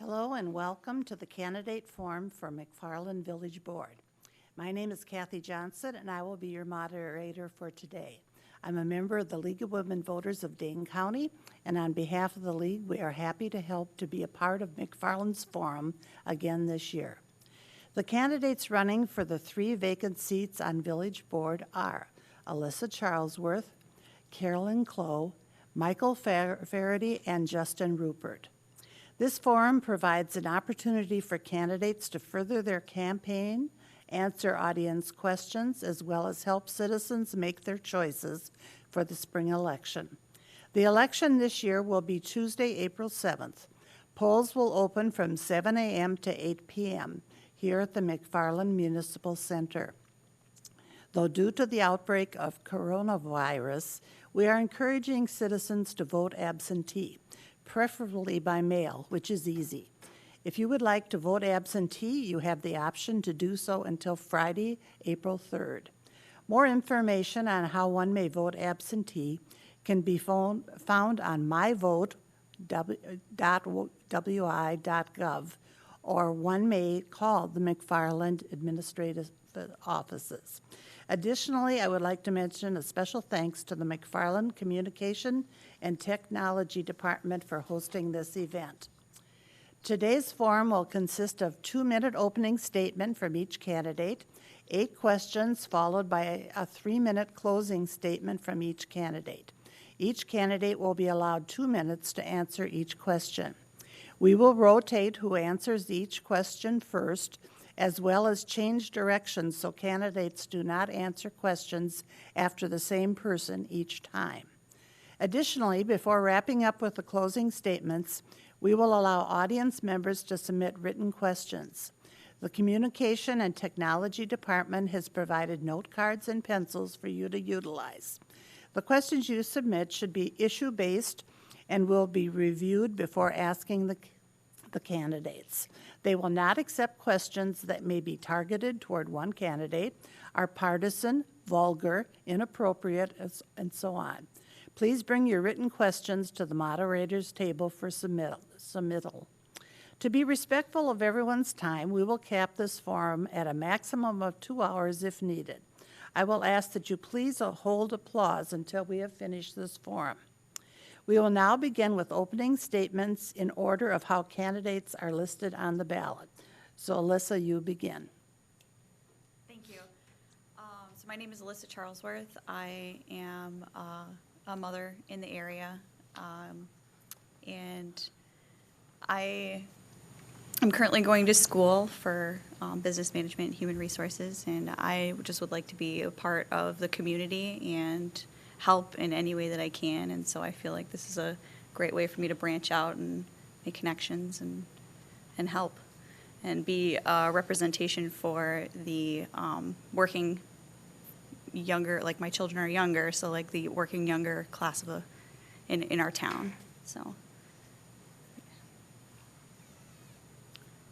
Hello and welcome to the candidate forum for McFarland Village Board. My name is Kathy Johnson and I will be your moderator for today. I'm a member of the League of Women Voters of Dane County, and on behalf of the League, we are happy to help to be a part of McFarland's forum again this year. The candidates running for the 3 vacant seats on Village Board are Alyssa Charlesworth, Carolyn Clow, Michael Flaherty, and Justin Rupert. This forum provides an opportunity for candidates to further their campaign, answer audience questions, as well as help citizens make their choices for the spring election. The election this year will be Tuesday, April 7th. Polls will open from 7 a.m. to 8 p.m. here at the McFarland Municipal Center. Though due to the outbreak of coronavirus, we are encouraging citizens to vote absentee, preferably by mail, which is easy. If you would like to vote absentee, you have the option to do so until Friday, April 3rd. More information on how one may vote absentee can be found on myvote.wi.gov, or one may call the McFarland Administrative Offices. Additionally, I would like to mention a special thanks to the McFarland Communication and Technology Department for hosting this event. Today's forum will consist of 2-minute opening statement from each candidate, 8 questions followed by a 3-minute closing statement from each candidate. Each candidate will be allowed 2 minutes to answer each question. We will rotate who answers each question first, as well as change directions so candidates do not answer questions after the same person each time. Additionally, before wrapping up with the closing statements, we will allow audience members to submit written questions. The Communication and Technology Department has provided note cards and pencils for you to utilize. The questions you submit should be issue-based and will be reviewed before asking the candidates. They will not accept questions that may be targeted toward one candidate, are partisan, vulgar, inappropriate, and so on. Please bring your written questions to the moderator's table for submittal. To be respectful of everyone's time, we will cap this forum at a maximum of 2 hours if needed. I will ask that you please hold applause until we have finished this forum. We will now begin with opening statements in order of how candidates are listed on the ballot. So Alyssa, you begin. Thank you. So my name is Alyssa Charlesworth. I am a mother in the area, and I am currently going to school for business management and human resources, and I just would like to be a part of the community and help in any way that I can, and so I feel like this is a great way for me to branch out and make connections and help and be a representation for the working younger, like my children are younger, so like the working younger class of in our town. So.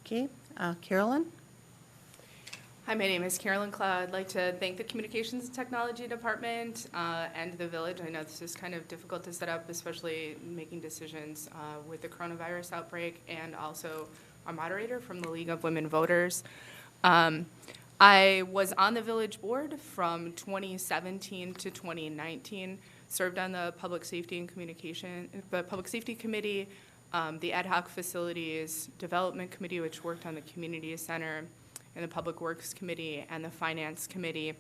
Okay, Carolyn? Hi, my name is Carolyn Clow. I'd like to thank the Communications and Technology Department and the Village. I know this is kind of difficult to set up, especially making decisions with the coronavirus outbreak, and also our moderator from the League of Women Voters. I was on the Village Board from 2017 to 2019, served on the Public Safety and Public Safety Committee, the Ad Hoc Facilities Development Committee, which worked on the Community Center, and the Public Works Committee and the Finance Committee.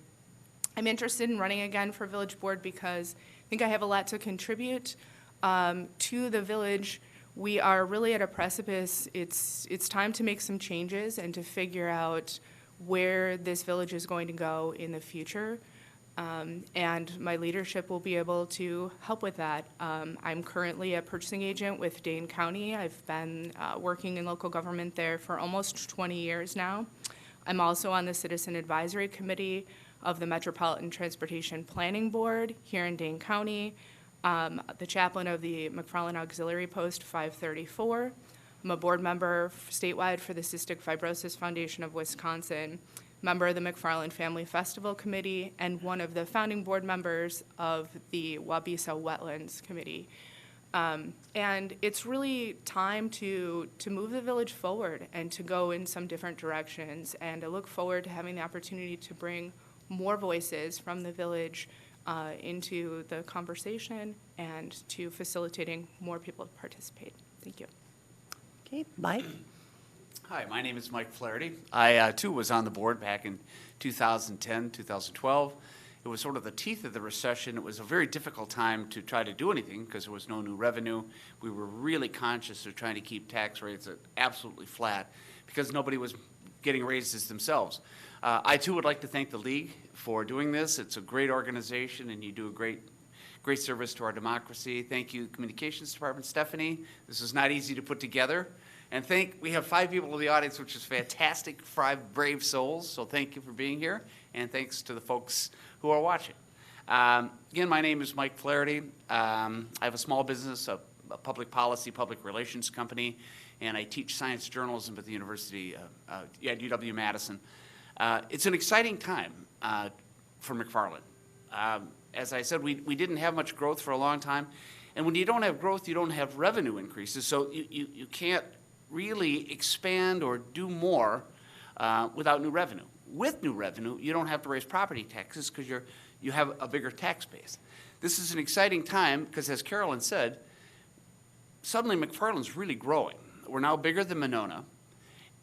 I'm interested in running again for Village Board because I think I have a lot to contribute to the village. We are really at a precipice. It's time to make some changes and to figure out where this village is going to go in the future. And my leadership will be able to help with that. I'm currently a purchasing agent with Dane County. I've been working in local government there for almost 20 years now. I'm also on the Citizen Advisory Committee of the Metropolitan Transportation Planning Board here in Dane County, the chaplain of the McFarland Auxiliary Post 534. I'm a board member statewide for the Cystic Fibrosis Foundation of Wisconsin, member of the McFarland Family Festival Committee, and one of the founding board members of the Waubesa Wetlands Committee. And it's really time to move the village forward and to go in some different directions. And I look forward to having the opportunity to bring more voices from the village into the conversation and to facilitating more people to participate. Thank you. Okay, Mike? Hi, my name is Mike Flaherty. I, too, was on the board back in 2010, 2012. It was sort of the teeth of the recession. It was a very difficult time to try to do anything because there was no new revenue. We were really conscious of trying to keep tax rates absolutely flat because nobody was getting raises themselves. I, too, would like to thank the League for doing this. It's a great organization, and you do a great service to our democracy. Thank you, Communications Department. Stephanie, this is not easy to put together. And we have 5 people in the audience, which is fantastic, 5 brave souls, so thank you for being here, and thanks to the folks who are watching. Again, my name is Mike Flaherty. I have a small business, a public policy, public relations company, and I teach science journalism at the University, at UW-Madison. It's an exciting time for McFarland. As I said, we didn't have much growth for a long time, and when you don't have growth, you don't have revenue increases, so you can't really expand or do more without new revenue. With new revenue, you don't have to raise property taxes because you have a bigger tax base. This is an exciting time because, as Carolyn said, suddenly McFarland's really growing. We're now bigger than Monona,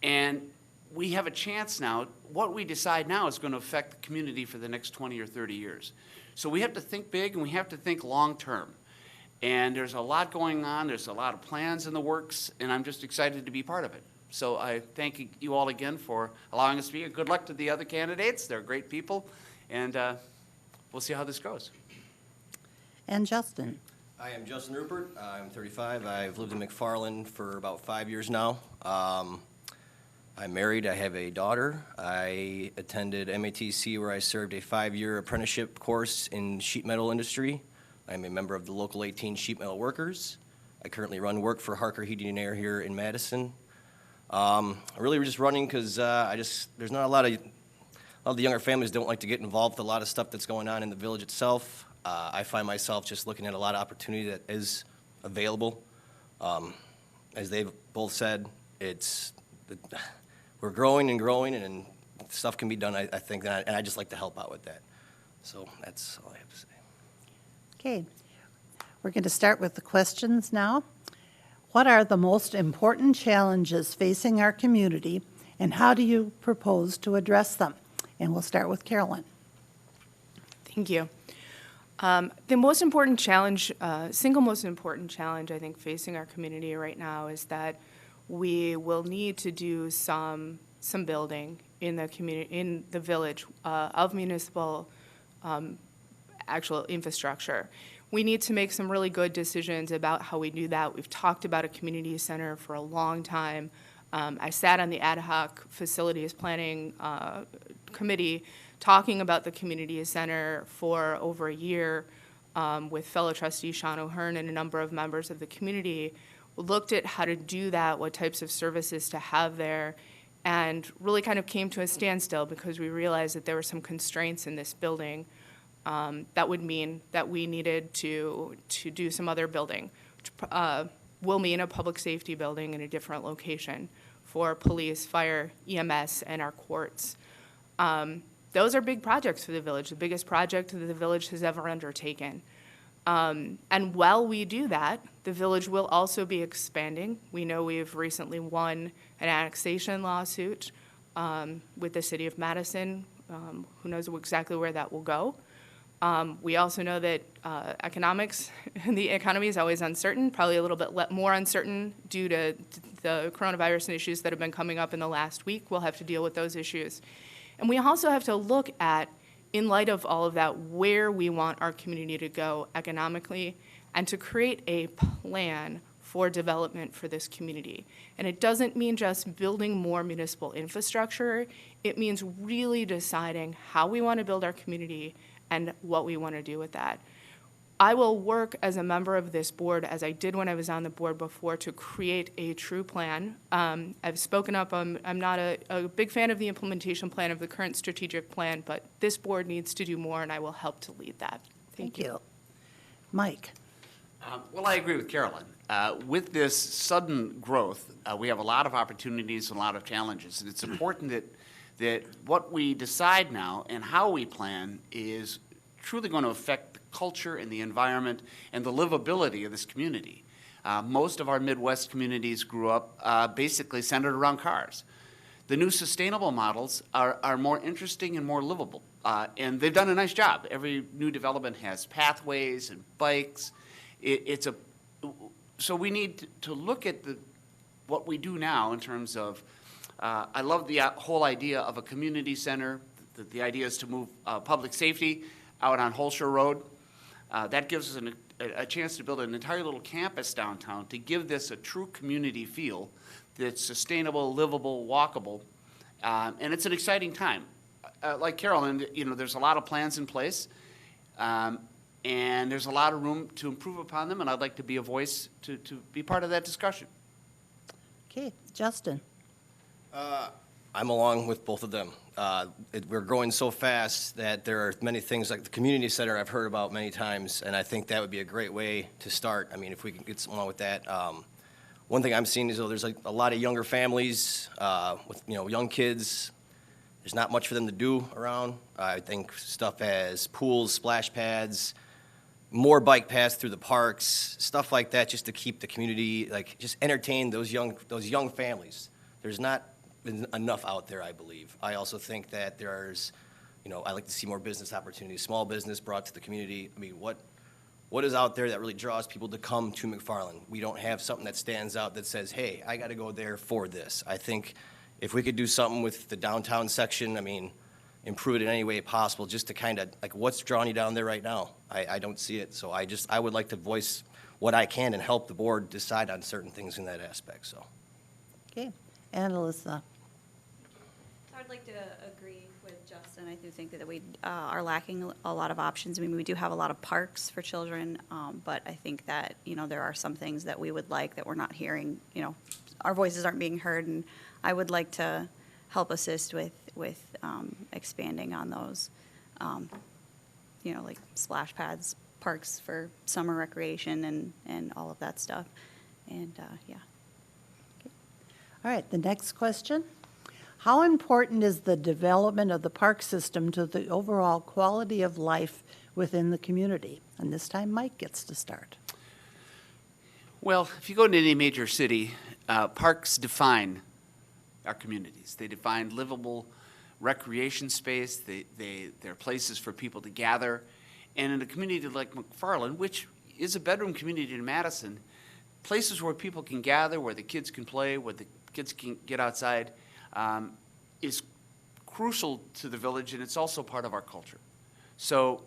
and we have a chance now. What we decide now is going to affect the community for the next 20 or 30 years. So we have to think big and we have to think long term. And there's a lot going on. There's a lot of plans in the works, and I'm just excited to be part of it. So I thank you all again for allowing us to be here. Good luck to the other candidates. They're great people, and we'll see how this goes. And Justin? I am Justin Rupert. I'm 35. I've lived in McFarland for about 5 years now. I'm married. I have a daughter. I attended MATC, where I served a 5-year apprenticeship course in sheet metal industry. I'm a member of the Local 18 Sheet Metal Workers. I currently run work for Harker Heating and Air here in Madison. I'm really just running because there's not a lot of the younger families don't like to get involved with a lot of stuff that's going on in the village itself. I find myself just looking at a lot of opportunity that is available. As they've both said, we're growing and growing, and stuff can be done, I think, and I just like to help out with that. So that's all I have to say. Okay, we're going to start with the questions now. What are the most important challenges facing our community, and how do you propose to address them? And we'll start with Carolyn. Thank you. The most important challenge, single most important challenge I think facing our community right now is that we will need to do some building in the community, in the village of municipal actual infrastructure. We need to make some really good decisions about how we do that. We've talked about a community center for a long time. I sat on the ad hoc facilities planning committee talking about the community center for over a year with fellow trustee Sean O'Hearn and a number of members of the community. We looked at how to do that, what types of services to have there, and really kind of came to a standstill because we realized that there were some constraints in this building that would mean that we needed to do some other building, which will mean a public safety building in a different location for police, fire, EMS, and our courts. Those are big projects for the village, the biggest project that the village has ever undertaken. And while we do that, the village will also be expanding. We know we've recently won an annexation lawsuit with the city of Madison. Who knows exactly where that will go. We also know that economics and the economy is always uncertain, probably a little bit more uncertain due to the coronavirus and issues that have been coming up in the last week. We'll have to deal with those issues. And we also have to look at, in light of all of that, where we want our community to go economically and to create a plan for development for this community. And it doesn't mean just building more municipal infrastructure. It means really deciding how we want to build our community and what we want to do with that. I will work as a member of this board, as I did when I was on the board before, to create a true plan. I've spoken up, I'm not a big fan of the implementation plan of the current strategic plan, but this board needs to do more, and I will help to lead that. Thank you. Mike? Well, I agree with Carolyn. With this sudden growth, we have a lot of opportunities and a lot of challenges. And it's important that what we decide now and how we plan is truly going to affect the culture and the environment and the livability of this community. Most of our Midwest communities grew up basically centered around cars. The new sustainable models are more interesting and more livable. And they've done a nice job. Every new development has pathways and bikes. So we need to look at what we do now in terms of, I love the whole idea of a community center. The idea is to move public safety out on Holshire Road. That gives us a chance to build an entire little campus downtown to give this a true community feel that's sustainable, livable, walkable, and it's an exciting time. Like Carolyn, there's a lot of plans in place, and there's a lot of room to improve upon them, and I'd like to be a voice to be part of that discussion. Okay, Justin. I'm along with both of them. We're growing so fast that there are many things like the community center I've heard about many times, and I think that would be a great way to start. I mean, if we can get someone with that. One thing I'm seeing is there's a lot of younger families with young kids. There's not much for them to do around. I think stuff as pools, splash pads, more bike paths through the parks, stuff like that, just to keep the community, just entertain those young families. There's not enough out there, I believe. I also think that there's, I like to see more business opportunities, small business brought to the community. I mean, what is out there that really draws people to come to McFarland? We don't have something that stands out that says, hey, I got to go there for this. I think if we could do something with the downtown section, improve it in any way possible, just to kind of, what's drawing you down there right now? I don't see it. So I would like to voice what I can and help the board decide on certain things in that aspect, so. Okay, and Alyssa. I'd like to agree with Justin. I do think that we are lacking a lot of options. I mean, we do have a lot of parks for children, but I think that, there are some things that we would like that we're not hearing, our voices aren't being heard, and I would like to help assist with expanding on those, like splash pads, parks for summer recreation and all of that stuff. And, yeah. Okay. All right, the next question. How important is the development of the park system to the overall quality of life within the community? And this time Mike gets to start. Well, if you go into any major city, parks define our communities. They define livable recreation space. They're places for people to gather. And in a community like McFarland, which is a bedroom community in Madison, places where people can gather, where the kids can play, where the kids can get outside, is crucial to the village, and it's also part of our culture. So,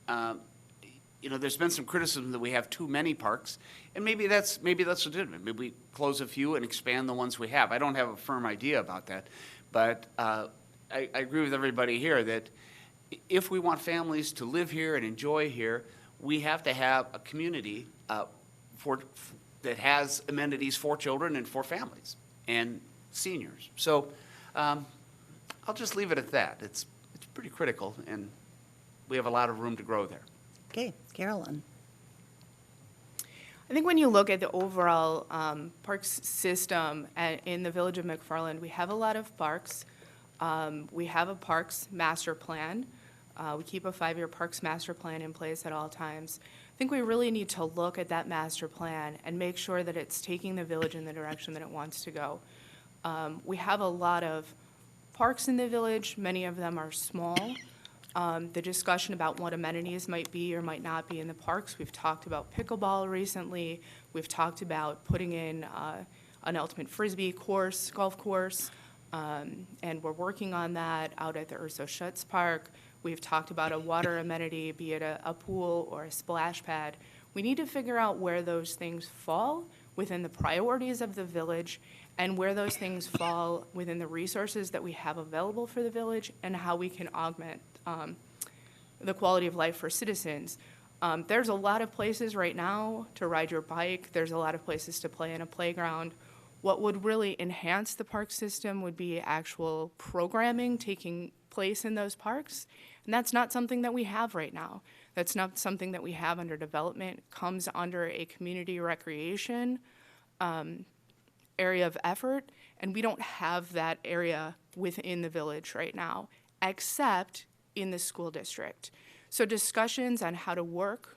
there's been some criticism that we have too many parks, and maybe that's legitimate. Maybe we close a few and expand the ones we have. I don't have a firm idea about that, but I agree with everybody here that if we want families to live here and enjoy here, we have to have a community that has amenities for children and for families and seniors. So I'll just leave it at that. It's pretty critical, and we have a lot of room to grow there. Okay, Carolyn. I think when you look at the overall parks system in the village of McFarland, we have a lot of parks. We have a parks master plan. We keep a 5-year parks master plan in place at all times. I think we really need to look at that master plan and make sure that it's taking the village in the direction that it wants to go. We have a lot of parks in the village. Many of them are small. The discussion about what amenities might be or might not be in the parks. We've talked about pickleball recently. We've talked about putting in an ultimate frisbee course, golf course, and we're working on that out at the Urso Schutz Park. We've talked about a water amenity, be it a pool or a splash pad. We need to figure out where those things fall within the priorities of the village and where those things fall within the resources that we have available for the village and how we can augment the quality of life for citizens. There's a lot of places right now to ride your bike. There's a lot of places to play in a playground. What would really enhance the park system would be actual programming taking place in those parks And that's not something that we have right now. That's not something that we have under development. It comes under a community recreation area of effort, and we don't have that area within the village right now, except in the school district. So discussions on how to work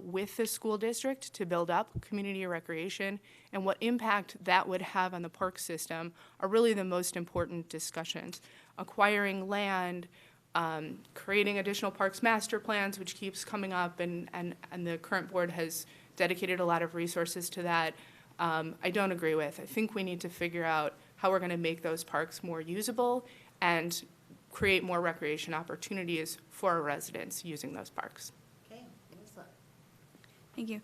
with the school district to build up community recreation and what impact that would have on the park system are really the most important discussions. Acquiring land, creating additional parks master plans, which keeps coming up, and the current board has dedicated a lot of resources to that, I don't agree with. I think we need to figure out how we're going to make those parks more usable and create more recreation opportunities for our residents using those parks. Okay, Alyssa. Thank you.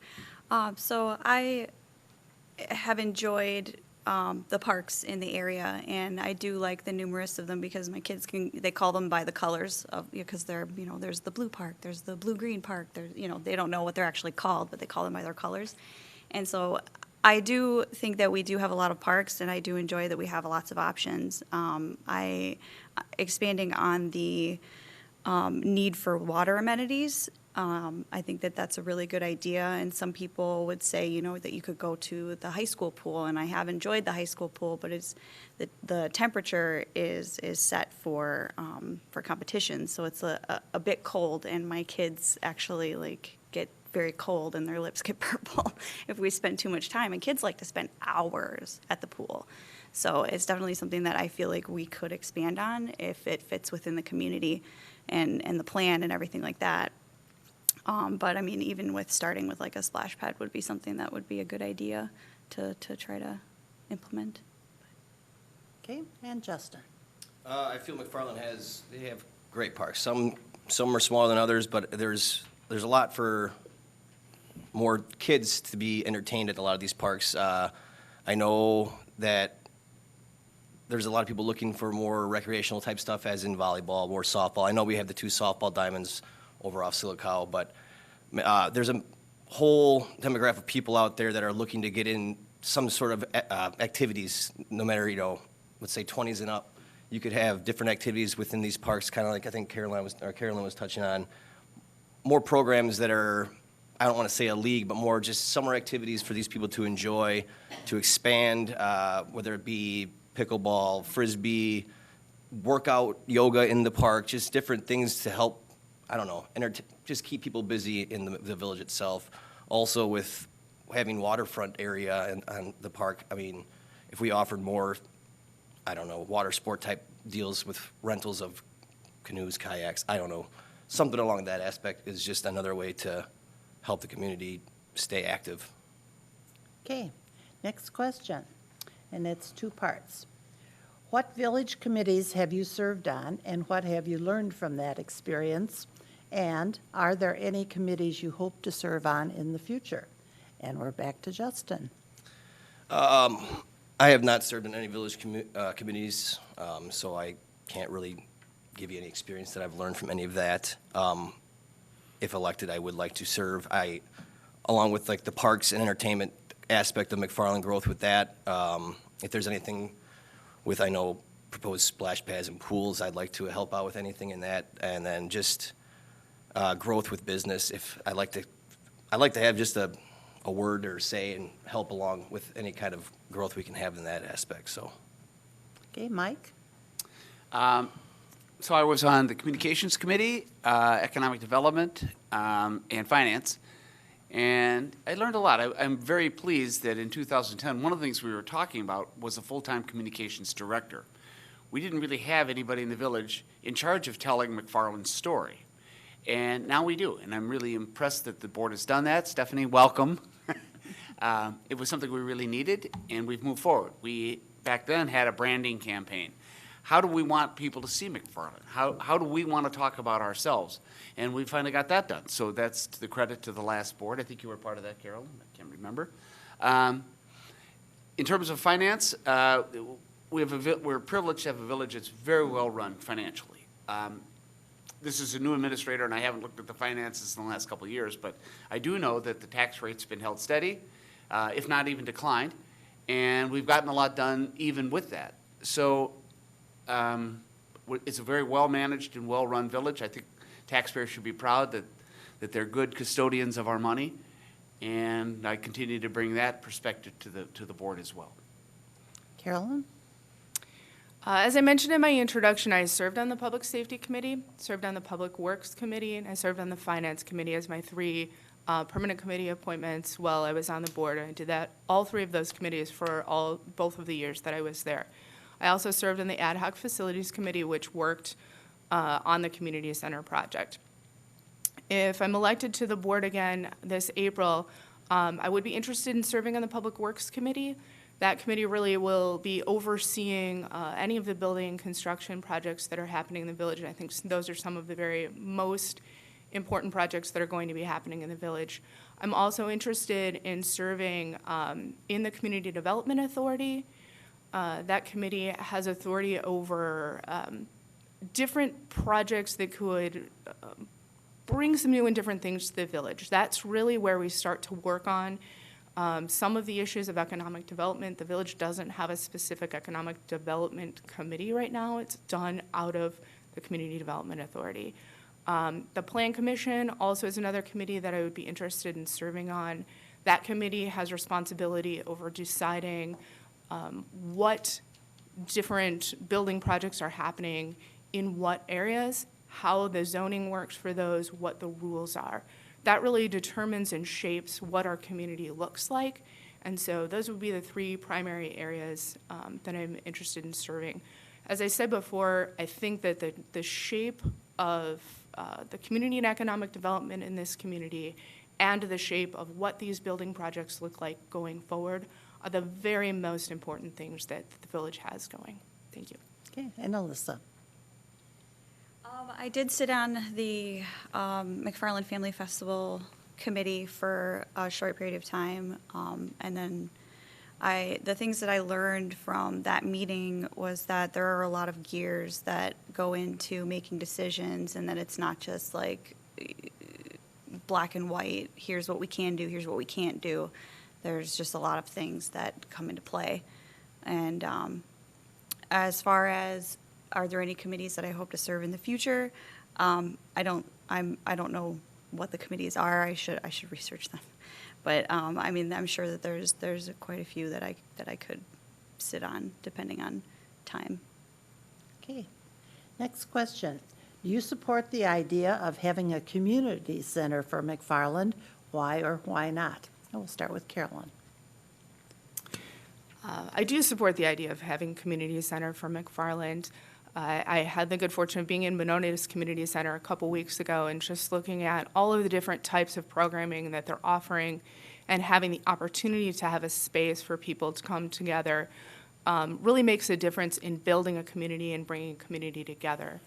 So I have enjoyed the parks in the area, and I do like the numerous of them because my kids they call them by the colors of, because they're, there's the blue park, there's the blue-green park, there's, they don't know what they're actually called, but they call them by their colors. And so I do think that we do have a lot of parks, and I do enjoy that we have lots of options. Expanding on the need for water amenities, I think that that's a really good idea, and some people would say, that you could go to the high school pool, and I have enjoyed the high school pool, but it's the temperature is set for competition, so it's a bit cold, and my kids actually get very cold and their lips get purple if we spend too much time, and kids like to spend hours at the pool. So it's definitely something that I feel like we could expand on if it fits within the community and the plan and everything like that. But I mean, even with starting with a splash pad would be something that would be a good idea to try to implement. Okay, and Justin. I feel McFarland they have great parks. Some are smaller than others, but there's a lot for more kids to be entertained at a lot of these parks. I know that there's a lot of people looking for more recreational type stuff, as in volleyball, more softball. I know we have the 2 softball diamonds over off Silicow, but there's a whole demographic of people out there that are looking to get in some sort of activities, no matter, let's say 20s and up. You could have different activities within these parks, kind of like I think Carolyn was touching on. More programs that are, I don't want to say a league, but more just summer activities for these people to enjoy, to expand, whether it be pickleball, frisbee, workout, yoga in the park, just different things to help, I don't know, just keep people busy in the village itself. Also with having waterfront area on the park, I mean, if we offered more, I don't know, water sport type deals with rentals of canoes, kayaks, I don't know, something along that aspect is just another way to help the community stay active. Okay, next question, and it's 2 parts. What village committees have you served on, and what have you learned from that experience? And are there any committees you hope to serve on in the future? And we're back to Justin. I have not served in any village committees, so I can't really give you any experience that I've learned from any of that. If elected, I would like to serve. Along with the parks and entertainment aspect of McFarland growth with that, if there's anything with, I know, proposed splash pads and pools, I'd like to help out with anything in that. And then just growth with business. I'd like to have just a word or say and help along with any kind of growth we can have in that aspect. So. Okay, Mike? So I was on the Communications Committee, Economic Development, and Finance, and I learned a lot. I'm very pleased that in 2010, one of the things we were talking about was a full-time communications director. We didn't really have anybody in the village in charge of telling McFarland's story, and now we do, and I'm really impressed that the board has done that. Stephanie, welcome. It was something we really needed, and we've moved forward. We, back then, had a branding campaign. How do we want people to see McFarland? How do we want to talk about ourselves? And we finally got that done. So that's to the credit to the last board. I think you were part of that, Carolyn. I can't remember. In terms of finance, we're privileged to have a village that's very well run financially. This is a new administrator, and I haven't looked at the finances in the last couple of years, but I do know that the tax rate's been held steady, if not even declined, and we've gotten a lot done even with that. So it's a very well-managed and well-run village. I think taxpayers should be proud that they're good custodians of our money, and I continue to bring that perspective to the board as well. Carolyn? As I mentioned in my introduction, I served on the Public Safety Committee, served on the Public Works Committee, and I served on the Finance Committee as my 3 permanent committee appointments while I was on the board. I did that, all 3 of those committees for both of the years that I was there. I also served on the Ad Hoc Facilities Committee, which worked on the Community Center project. If I'm elected to the board again this April, I would be interested in serving on the Public Works Committee. That committee really will be overseeing any of the building construction projects that are happening in the village, and I think those are some of the very most important projects that are going to be happening in the village. I'm also interested in serving in the Community Development Authority. That committee has authority over different projects that could bring some new and different things to the village. That's really where we start to work on some of the issues of economic development. The village doesn't have a specific economic development committee right now. It's done out of the Community Development Authority. The Plan Commission also is another committee that I would be interested in serving on. That committee has responsibility over deciding what different building projects are happening in what areas, how the zoning works for those, what the rules are. That really determines and shapes what our community looks like. And so those would be the 3 primary areas that I'm interested in serving. As I said before, I think that the shape of the community and economic development in this community and the shape of what these building projects look like going forward are the very most important things that the village has going. Thank you. Okay, and Alyssa? I did sit on the McFarland Family Festival Committee for a short period of time, and then the things that I learned from that meeting was that there are a lot of gears that go into making decisions, and that it's not just like black and white, here's what we can do, here's what we can't do. There's just a lot of things that come into play. And as far as are there any committees that I hope to serve in the future? I don't know what the committees are. I should research them. But I mean, I'm sure that there's quite a few that I could sit on depending on time. Okay. Next question. Do you support the idea of having a community center for McFarland? Why or why not? And we'll start with Carolyn. I do support the idea of having community center for McFarland. I had the good fortune of being in Monona's Community Center a couple weeks ago and just looking at all of the different types of programming that they're offering and having the opportunity to have a space for people to come together really makes a difference in building a community and bringing a community together.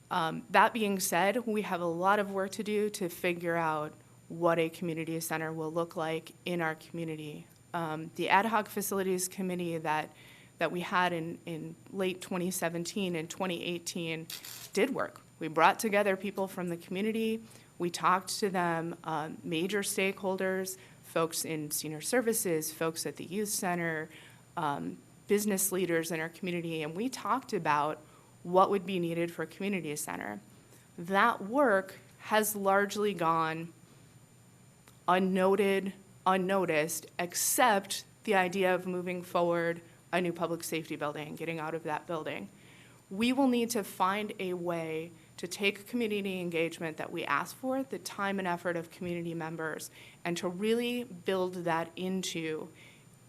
That being said, we have a lot of work to do to figure out what a community center will look like in our community. The Ad Hoc Facilities Committee that we had in late 2017 and 2018 did work. We brought together people from the community. We talked to them, major stakeholders, folks in senior services, folks at the youth center, business leaders in our community, and we talked about what would be needed for a community center. That work has largely gone unnoticed, except the idea of moving forward a new public safety building, getting out of that building. We will need to find a way to take community engagement that we ask for, the time and effort of community members, and to really build that into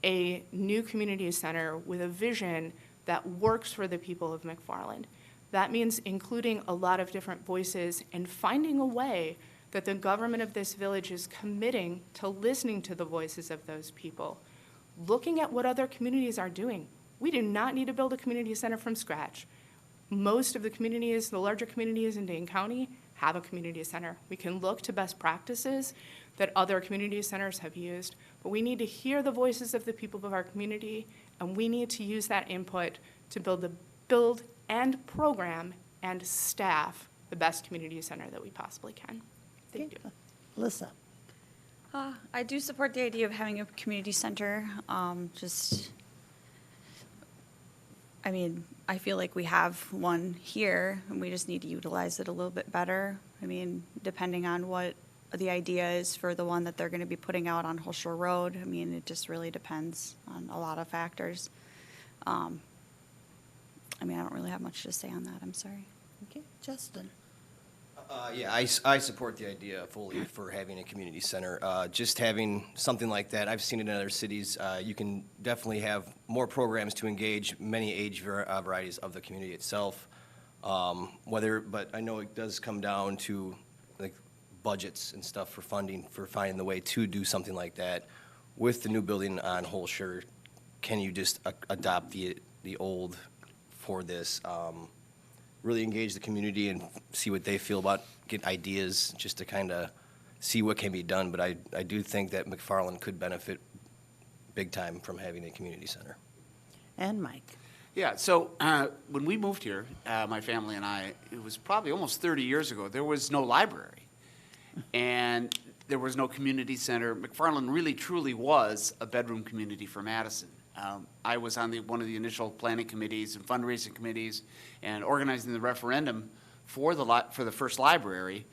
a new community center with a vision that works for the people of McFarland. That means including a lot of different voices and finding a way that the government of this village is committing to listening to the voices of those people, looking at what other communities are doing. We do not need to build a community center from scratch. Most of the communities, the larger communities in Dane County, have a community center. We can look to best practices that other community centers have used, but we need to hear the voices of the people of our community, and we need to use that input to build and program and staff the best community center that we possibly can. Thank you. Alyssa? I do support the idea of having a community center. Just I mean, I feel like we have one here, and we just need to utilize it a little bit better. I mean, depending on what the idea is for the one that they're going to be putting out on Holshire Road, I mean, it just really depends on a lot of factors. I mean, I don't really have much to say on that, I'm sorry. Okay, Justin. Yeah, I support the idea fully for having a community center. Just having something like that, I've seen it in other cities. You can definitely have more programs to engage many age varieties of the community itself. But I know it does come down to like budgets and stuff for funding, for finding the way to do something like that. With the new building on Holshire, can you just adopt the old for this? Really engage the community and see what they feel about, get ideas just to kind of see what can be done. But I do think that McFarland could benefit big time from having a community center. And Mike. Yeah, so when we moved here, my family and I, it was probably almost 30 years ago, there was no library. And there was no community center. McFarland really truly was a bedroom community for Madison. I was on one of the initial planning committees and fundraising committees and organizing the referendum for the first library,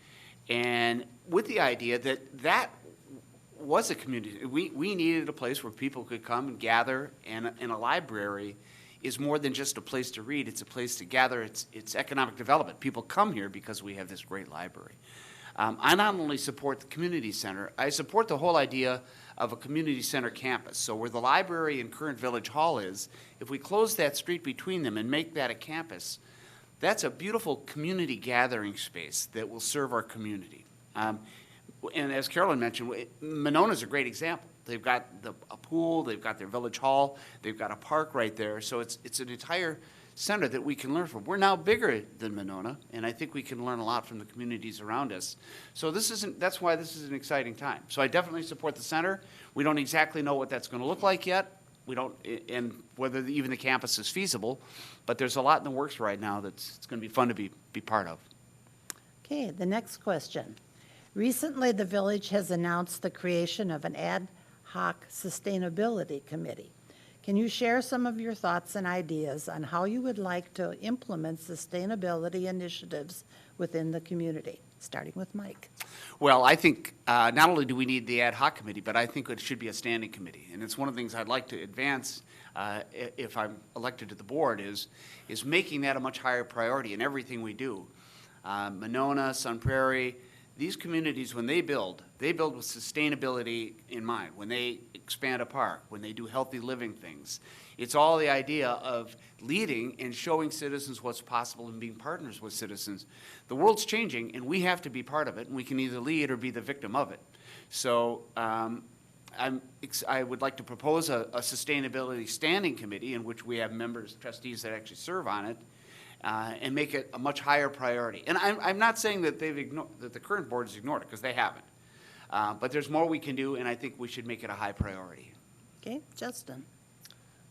and with the idea that was a community. We needed a place where people could come and gather, and a library is more than just a place to read. It's a place to gather. It's economic development. People come here because we have this great library. I not only support the community center, I support the whole idea of a community center campus. So where the library and current Village Hall is, if we close that street between them and make that a campus, that's a beautiful community gathering space that will serve our community. And as Carolyn mentioned, Monona's a great example. They've got a pool, they've got their Village Hall, they've got a park right there. So it's an entire center that we can learn from. We're now bigger than Monona, and I think we can learn a lot from the communities around us. So that's why this is an exciting time. So I definitely support the center. We don't exactly know what that's going to look like yet. We don't, and whether even the campus is feasible, but there's a lot in the works right now it's going to be fun to be part of. Okay, the next question. Recently, the village has announced the creation of an ad hoc sustainability committee. Can you share some of your thoughts and ideas on how you would like to implement sustainability initiatives within the community? Starting with Mike. Well, I think not only do we need the ad hoc committee, but I think it should be a standing committee. And it's one of the things I'd like to advance if I'm elected to the board is making that a much higher priority in everything we do. Monona, Sun Prairie, these communities, when they build with sustainability in mind. When they expand a park, when they do healthy living things, it's all the idea of leading and showing citizens what's possible and being partners with citizens. The world's changing, and we have to be part of it, and we can either lead or be the victim of it. So I would like to propose a sustainability standing committee in which we have members, trustees that actually serve on it, and make it a much higher priority. And I'm not saying that that the current board has ignored it, because they haven't. But there's more we can do, and I think we should make it a high priority. Okay, Justin.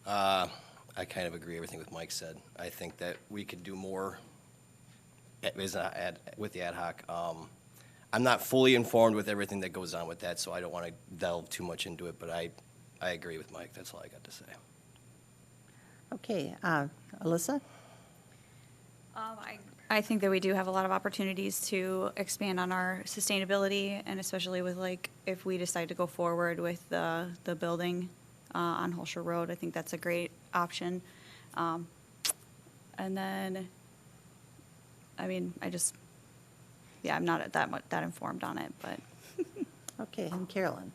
I kind of agree with everything Mike said. I think that we could do more with the ad hoc. I'm not fully informed with everything that goes on with that, so I don't want to delve too much into it, but I agree with Mike. That's all I got to say. Okay, Alyssa? I think that we do have a lot of opportunities to expand on our sustainability, and especially with if we decide to go forward with the building on Holshire Road, I think that's a great option. And then, I mean, I'm not that informed on it, but. Okay, and Carolyn.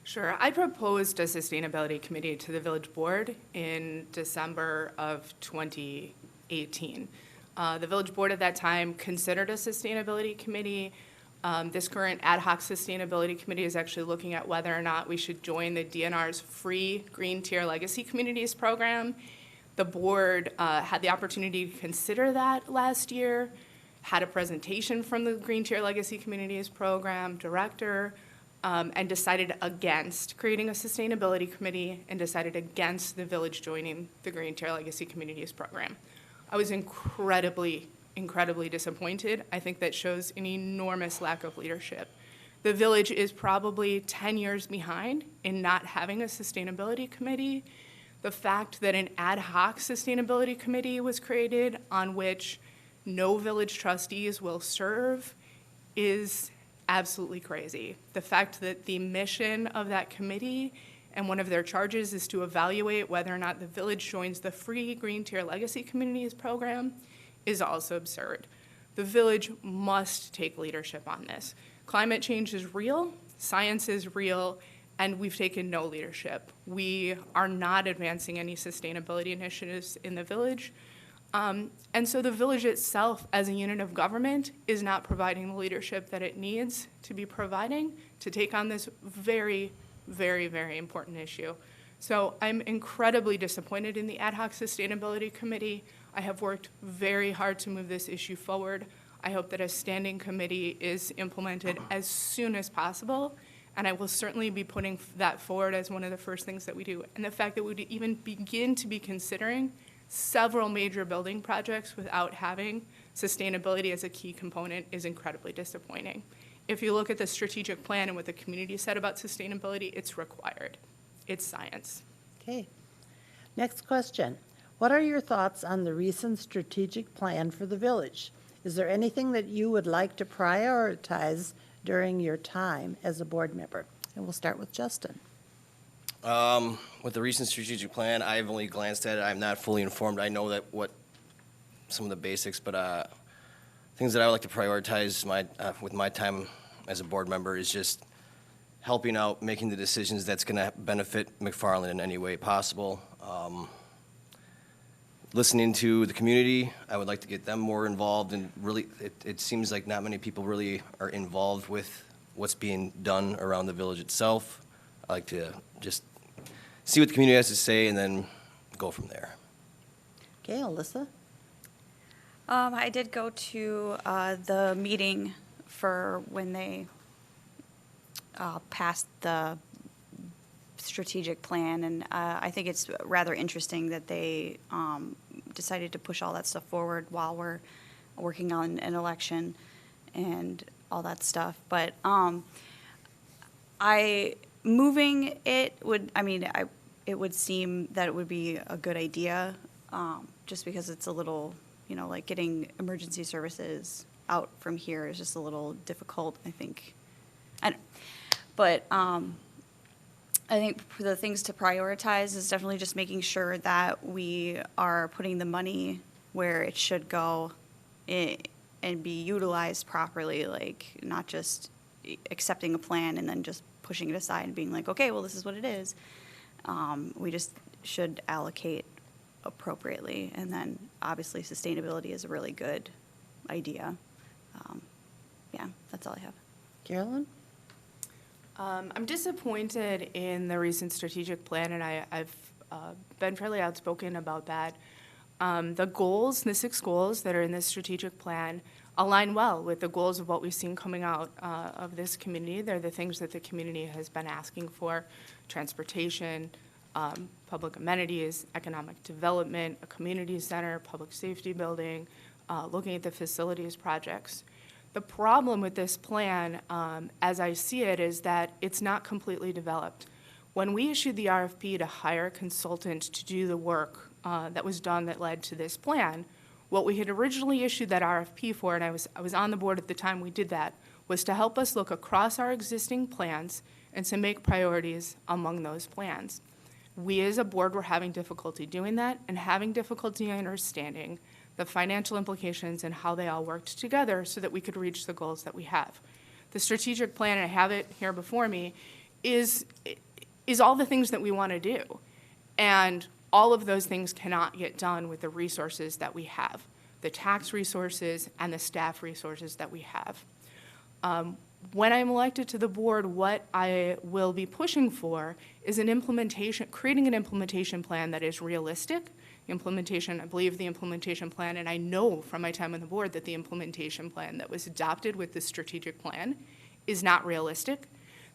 Sure. I proposed a sustainability committee to the village board in December of 2018. The village board at that time considered a sustainability committee. This current ad hoc sustainability committee is actually looking at whether or not we should join the DNR's free Green Tier Legacy Communities program. The board had the opportunity to consider that last year, had a presentation from the Green Tier Legacy Communities program director, and decided against creating a sustainability committee and decided against the village joining the Green Tier Legacy Communities program. I was incredibly disappointed. I think that shows an enormous lack of leadership. The village is probably 10 years behind in not having a sustainability committee. The fact that an ad hoc sustainability committee was created on which no village trustees will serve is absolutely crazy. The fact that the mission of that committee and one of their charges is to evaluate whether or not the village joins the free Green Tier Legacy Communities program is also absurd. The village must take leadership on this. Climate change is real, science is real, and we've taken no leadership. We are not advancing any sustainability initiatives in the village. And so the village itself, as a unit of government, is not providing the leadership that it needs to be providing to take on this very, very, very important issue. So I'm incredibly disappointed in the Ad Hoc Sustainability Committee. I have worked very hard to move this issue forward. I hope that a standing committee is implemented as soon as possible, and I will certainly be putting that forward as one of the first things that we do. And the fact that we would even begin to be considering several major building projects without having sustainability as a key component is incredibly disappointing. If you look at the strategic plan and what the community said about sustainability, it's required. It's science. Okay. Next question. What are your thoughts on the recent strategic plan for the village? Is there anything that you would like to prioritize during your time as a board member? And we'll start with Justin. With the recent strategic plan, I've only glanced at it. I'm not fully informed. I know that what some of the basics, but things that I would like to prioritize with my time as a board member is just helping out, making the decisions that's going to benefit McFarland in any way possible. Listening to the community, I would like to get them more involved, and really, it seems like not many people really are involved with what's being done around the village itself. I like to just see what the community has to say and then go from there. Okay, Alyssa? I did go to the meeting for when they passed the strategic plan, and I think it's rather interesting that they decided to push all that stuff forward while we're working on an election and all that stuff. But moving it would, it would seem that it would be a good idea, just because it's a little, like getting emergency services out from here is just a little difficult, I think. But I think the things to prioritize is definitely just making sure that we are putting the money where it should go and be utilized properly, like not just accepting a plan and then just pushing it aside and being like, okay, well, this is what it is. We just should allocate appropriately. And then obviously sustainability is a really good idea. Yeah, that's all I have. Carolyn? I'm disappointed in the recent strategic plan, and I've been fairly outspoken about that. The goals, the 6 goals that are in this strategic plan, align well with the goals of what we've seen coming out of this community. They're the things that the community has been asking for: transportation, public amenities, economic development, a community center, public safety building, looking at the facilities projects. The problem with this plan, as I see it, is that it's not completely developed. When we issued the RFP to hire a consultant to do the work that was done that led to this plan, what we had originally issued that RFP for, and I was on the board at the time we did that, was to help us look across our existing plans and to make priorities among those plans. We as a board were having difficulty doing that and having difficulty understanding the financial implications and how they all worked together so that we could reach the goals that we have. The strategic plan, and I have it here before me, is all the things that we want to do. And all of those things cannot get done with the resources that we have, the tax resources and the staff resources that we have. When I'm elected to the board, what I will be pushing for is creating an implementation plan that is realistic. I believe the implementation plan, and I know from my time on the board that the implementation plan that was adopted with the strategic plan is not realistic,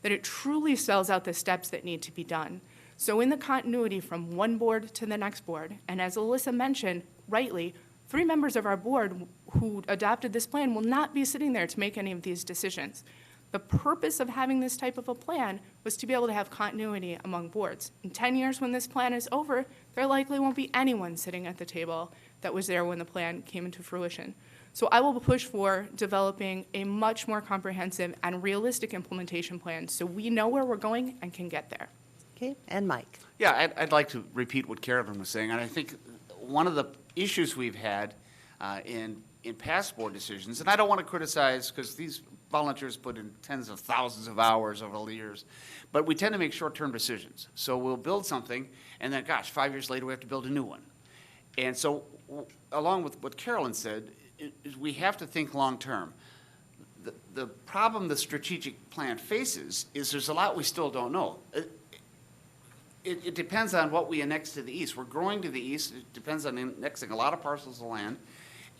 that it truly spells out the steps that need to be done. So in the continuity from one board to the next board, and as Alyssa mentioned rightly, 3 members of our board who adopted this plan will not be sitting there to make any of these decisions. The purpose of having this type of a plan was to be able to have continuity among boards. In 10 years, when this plan is over, there likely won't be anyone sitting at the table that was there when the plan came into fruition. So I will push for developing a much more comprehensive and realistic implementation plan so we know where we're going and can get there. Okay, and Mike. Yeah, I'd like to repeat what Carolyn was saying, and I think one of the issues we've had in past board decisions, and I don't want to criticize, because these volunteers put in tens of thousands of hours over the years, but we tend to make short-term decisions. So we'll build something, and then, gosh, 5 years later, we have to build a new one. And so, along with what Carolyn said, is we have to think long-term. The problem the strategic plan faces is there's a lot we still don't know. It depends on what we annex to the east. We're growing to the east. It depends on annexing a lot of parcels of land,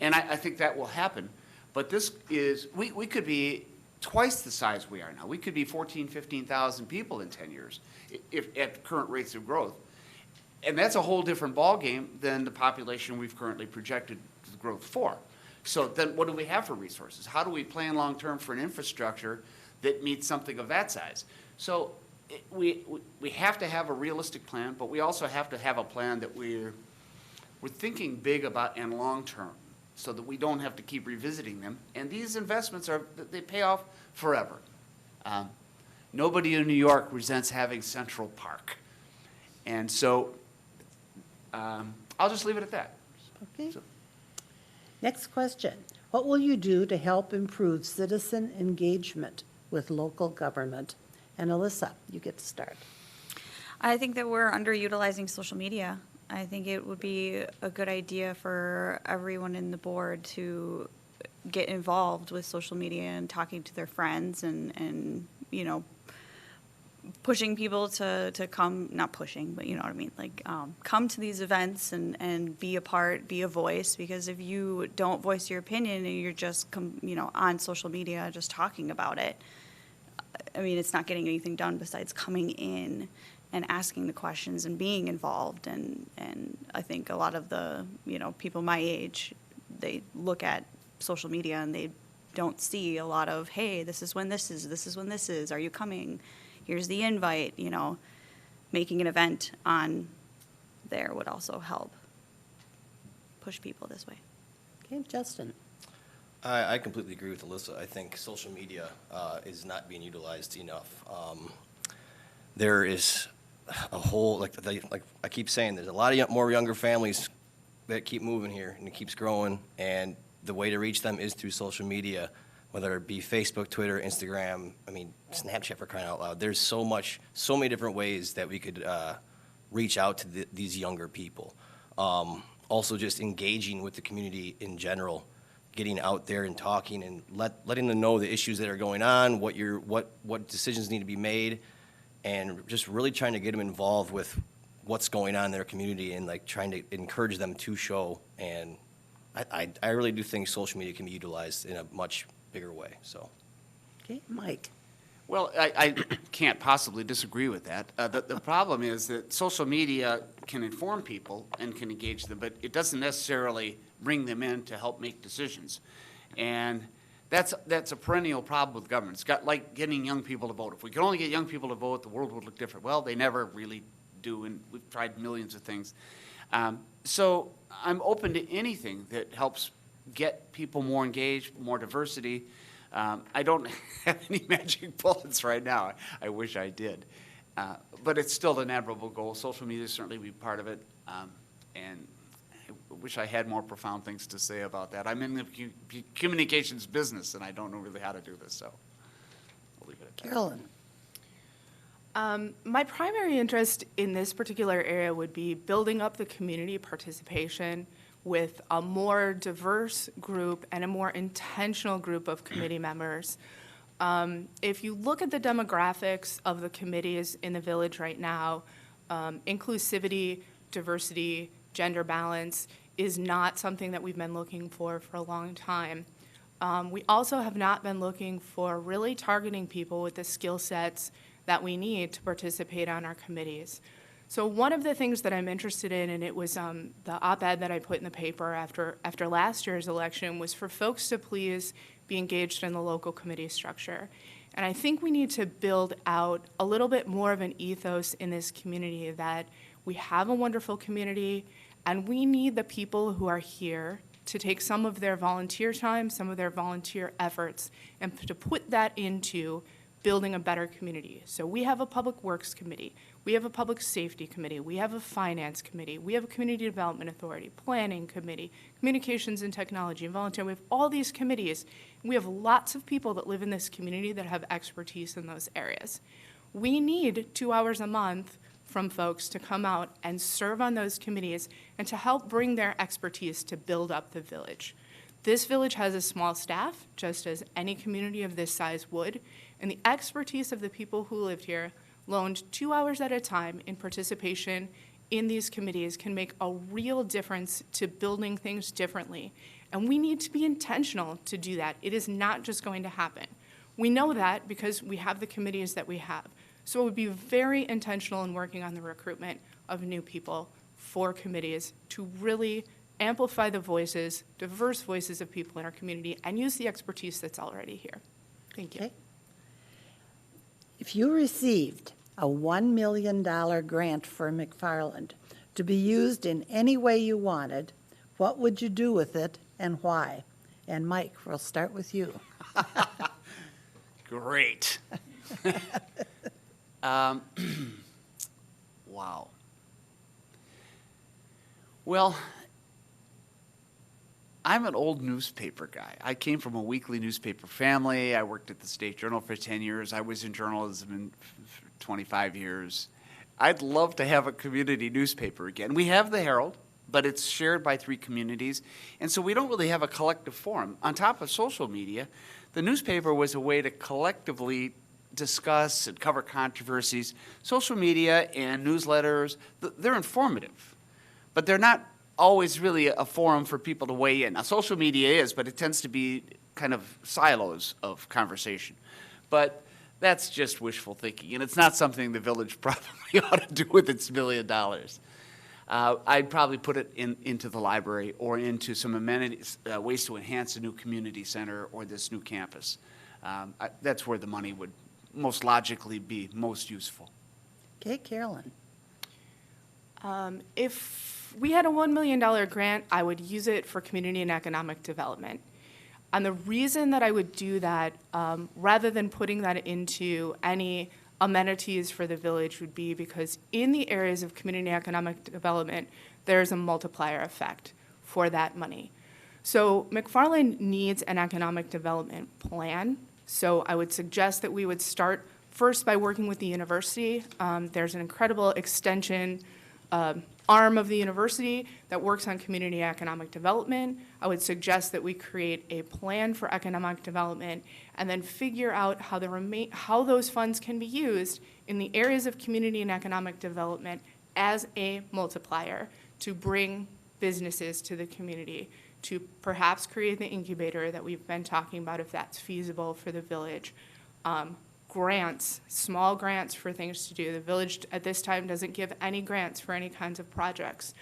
and I think that will happen. But this is, we could be twice the size we are now. We could be 14,000, 15,000 people in 10 years if at current rates of growth. And that's a whole different ballgame than the population we've currently projected the growth for. So then what do we have for resources? How do we plan long-term for an infrastructure that meets something of that size? So we have to have a realistic plan, but we also have to have a plan that we're thinking big about and long-term, so that we don't have to keep revisiting them. And these investments they pay off forever. Nobody in New York resents having Central Park. And so I'll just leave it at that. Okay. So- Next question. What will you do to help improve citizen engagement with local government? And Alyssa, you get to start. I think that we're underutilizing social media. I think it would be a good idea for everyone in the board to get involved with social media and talking to their friends and you know, pushing people to come, not pushing, but you know what I mean, like come to these events and be a part, be a voice, because if you don't voice your opinion and you're just, you know, on social media just talking about it, I mean, it's not getting anything done besides coming in and asking the questions and being involved. And I think a lot of the, you know, people my age, they look at social media and they don't see a lot of, hey, this is when this is when this is, are you coming? Here's the invite, you know. Making an event on there would also help push people this way. Okay, Justin. I completely agree with Alyssa. I think social media is not being utilized enough. There is a whole, like I keep saying, there's a lot of more younger families that keep moving here, and it keeps growing, and the way to reach them is through social media, whether it be Facebook, Twitter, Instagram, I mean, Snapchat, for crying out loud. There's so many different ways that we could reach out to these younger people. Also just engaging with the community in general, getting out there and talking and letting them know the issues that are going on, what decisions need to be made, and just really trying to get them involved with what's going on in their community and like trying to encourage them to show. And I really do think social media can be utilized in a much bigger way. So, Okay, Mike. Well, I can't possibly disagree with that. The problem is that social media can inform people and can engage them, but it doesn't necessarily bring them in to help make decisions. And that's a perennial problem with government. It's got like getting young people to vote. If we could only get young people to vote, the world would look different. Well, they never really do, and we've tried millions of things. So I'm open to anything that helps get people more engaged, more diversity. I don't have any magic bullets right now. I wish I did. But it's still an admirable goal. Social media certainly be part of it. And I wish I had more profound things to say about that. I'm in the communications business, and I don't know really how to do this, so I'll leave it at that. Carolyn. My primary interest in this particular area would be building up the community participation with a more diverse group and a more intentional group of committee members. If you look at the demographics of the committees in the village right now, inclusivity, diversity, gender balance is not something that we've been looking for a long time. We also have not been looking for really targeting people with the skill sets that we need to participate on our committees. So one of the things that I'm interested in, and it was the op-ed that I put in the paper after last year's election, was for folks to please be engaged in the local committee structure. And I think we need to build out a little bit more of an ethos in this community that we have a wonderful community, and we need the people who are here to take some of their volunteer time, some of their volunteer efforts, and to put that into building a better community. So we have a public works committee, we have a public safety committee, we have a finance committee, we have a community development authority, planning committee, communications and technology, and volunteer. We have all these committees. We have lots of people that live in this community that have expertise in those areas. We need 2 hours a month from folks to come out and serve on those committees and to help bring their expertise to build up the village. This village has a small staff, just as any community of this size would, and the expertise of the people who lived here, loaned 2 hours at a time in participation in these committees, can make a real difference to building things differently. And we need to be intentional to do that. It is not just going to happen. We know that because we have the committees that we have. So it would be very intentional in working on the recruitment of new people for committees to really amplify the voices, diverse voices of people in our community, and use the expertise that's already here. Thank you. Okay. If you received a $1 million grant for McFarland to be used in any way you wanted, what would you do with it and why? And Mike, we'll start with you. Great. Wow. Well, I'm an old newspaper guy. I came from a weekly newspaper family. I worked at the State Journal for 10 years. I was in journalism for 25 years. I'd love to have a community newspaper again. We have the Herald, but it's shared by 3 communities, and so we don't really have a collective forum. On top of social media, the newspaper was a way to collectively discuss and cover controversies. Social media and newsletters, they're informative, but they're not always really a forum for people to weigh in. Now, social media is, but it tends to be kind of silos of conversation. But that's just wishful thinking, and it's not something the village probably ought to do with its $1 million. I'd probably put it into the library or into some amenities, ways to enhance a new community center or this new campus. That's where the money would most logically be most useful. Okay, Carolyn. If we had a $1 million grant, I would use it for community and economic development. And the reason that I would do that, rather than putting that into any amenities for the village, would be because in the areas of community and economic development, there's a multiplier effect for that money. So McFarland needs an economic development plan. So I would suggest that we would start first by working with the university. There's an incredible extension arm of the university that works on community economic development. I would suggest that we create a plan for economic development and then figure out how those funds can be used in the areas of community and economic development as a multiplier to bring businesses to the community, to perhaps create the incubator that we've been talking about if that's feasible for the village. Grants, small grants for things to do. The village at this time doesn't give any grants for any kinds of projects.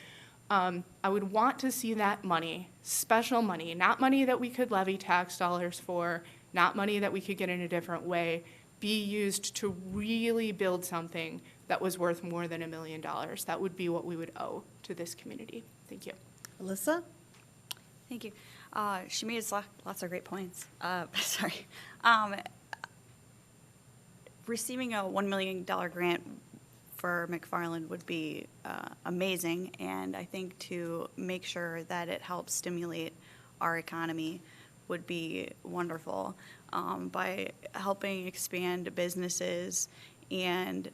I would want to see that money, special money, not money that we could levy tax dollars for, not money that we could get in a different way, be used to really build something that was worth more than $1 million. That would be what we would owe to this community. Thank you. Alyssa? Thank you. She made lots of great points. Sorry. Receiving a $1 million grant for McFarland would be amazing, and I think to make sure that it helps stimulate our economy would be wonderful by helping expand businesses and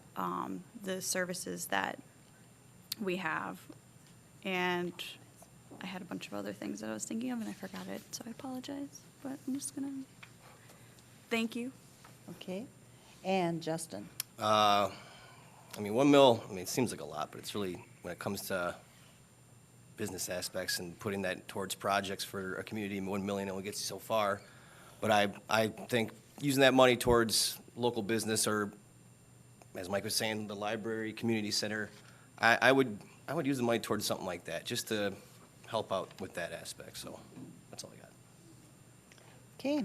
the services that we have. And I had a bunch of other things that I was thinking of, and I forgot it, so I apologize, but I'm just going to thank you. Okay. And Justin? I mean, $1 million, it seems like a lot, but it's really, when it comes to business aspects and putting that towards projects for a community, $1 million only gets you so far. But I think using that money towards local business or, as Mike was saying, the library, community center, I would use the money towards something like that, just to help out with that aspect. So that's all I got. Okay.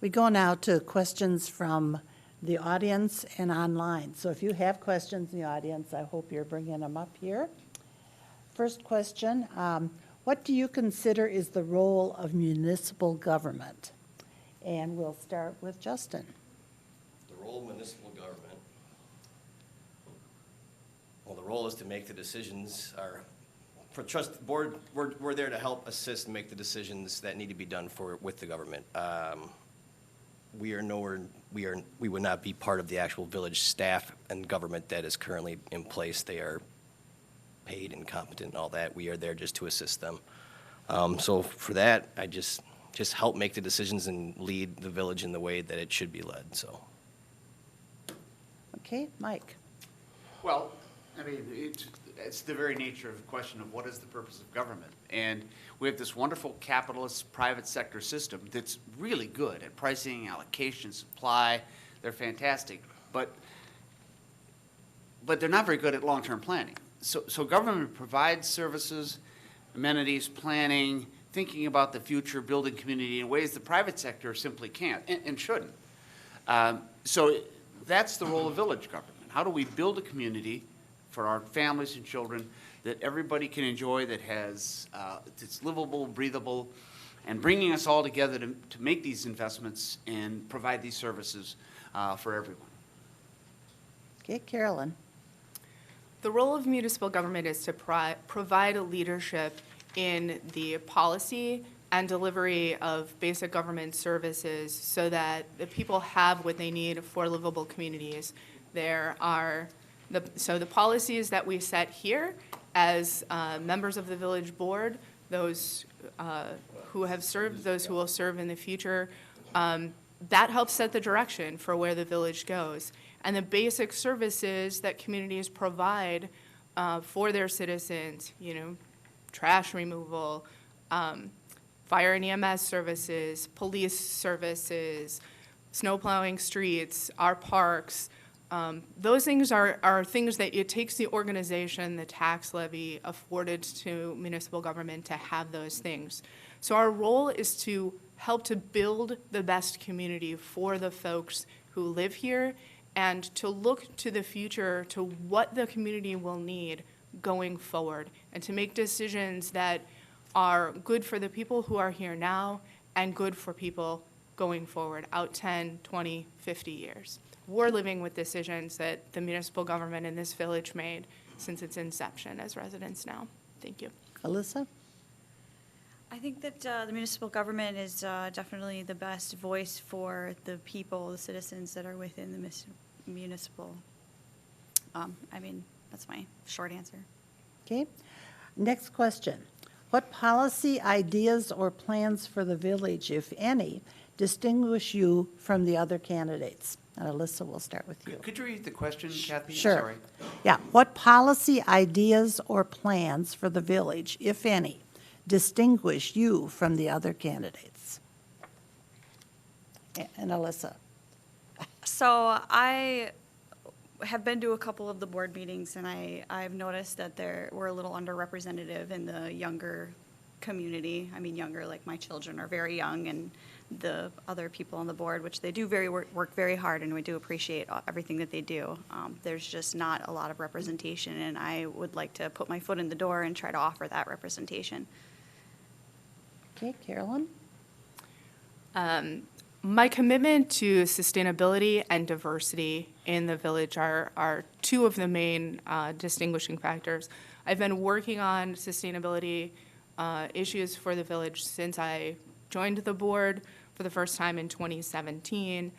We go now to questions from the audience and online. So if you have questions in the audience, I hope you're bringing them up here. First question, what do you consider is the role of municipal government? And we'll start with Justin. The role of municipal government. Well, the role is to make the decisions. For trust board, we're there to help assist and make the decisions that need to be done with the government. We would not be part of the actual village staff and government that is currently in place. They are paid and competent and all that. We are there just to assist them. So for that, I just help make the decisions and lead the village in the way that it should be led, so. Okay, Mike. Well, I mean, it's the very nature of the question of what is the purpose of government. And we have this wonderful capitalist private sector system that's really good at pricing, allocation, supply. They're fantastic. But they're not very good at long-term planning. So government provides services, amenities, planning, thinking about the future, building community in ways the private sector simply can't and shouldn't. So that's the role of village government. How do we build a community for our families and children that everybody can enjoy, that has, it's livable, breathable, and bringing us all together to make these investments and provide these services for everyone. Okay, Carolyn. The role of municipal government is to provide a leadership in the policy and delivery of basic government services so that the people have what they need for livable communities. So the policies that we set here as members of the village board, those who have served, those who will serve in the future, that helps set the direction for where the village goes. And the basic services that communities provide for their citizens, trash removal, fire and EMS services, police services, snow plowing streets, our parks, those things are things that it takes the organization, the tax levy afforded to municipal government to have those things. So our role is to help to build the best community for the folks who live here and to look to the future to what the community will need going forward and to make decisions that are good for the people who are here now and good for people going forward out 10, 20, 50 years. We're living with decisions that the municipal government in this village made since its inception as residents now. Thank you. Alyssa? I think that the municipal government is definitely the best voice for the people, the citizens that are within the municipal. That's my short answer. Okay. Next question. What policy, ideas, or plans for the village, if any, distinguish you from the other candidates? And Alyssa, we'll start with you. Could you read the question, Kathy? Sure. Sorry. Yeah. What policy, ideas, or plans for the village, if any, distinguish you from the other candidates? And Alyssa. So I have been to a couple of the board meetings, and I've noticed that we're a little underrepresented in the younger community. I mean, younger, like my children are very young, and the other people on the board, which they do work very hard, and we do appreciate everything that they do. There's just not a lot of representation, and I would like to put my foot in the door and try to offer that representation. Okay, Carolyn? My commitment to sustainability and diversity in the village are two of the main distinguishing factors. I've been working on sustainability issues for the village since I joined the board for the first time in 2017.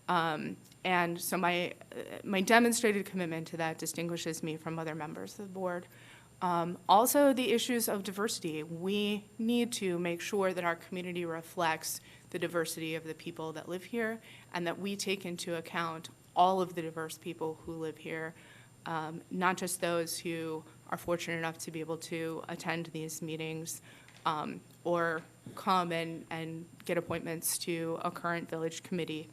And so my demonstrated commitment to that distinguishes me from other members of the board. Also, the issues of diversity. We need to make sure that our community reflects the diversity of the people that live here and that we take into account all of the diverse people who live here, not just those who are fortunate enough to be able to attend these meetings or come and get appointments to a current village committee.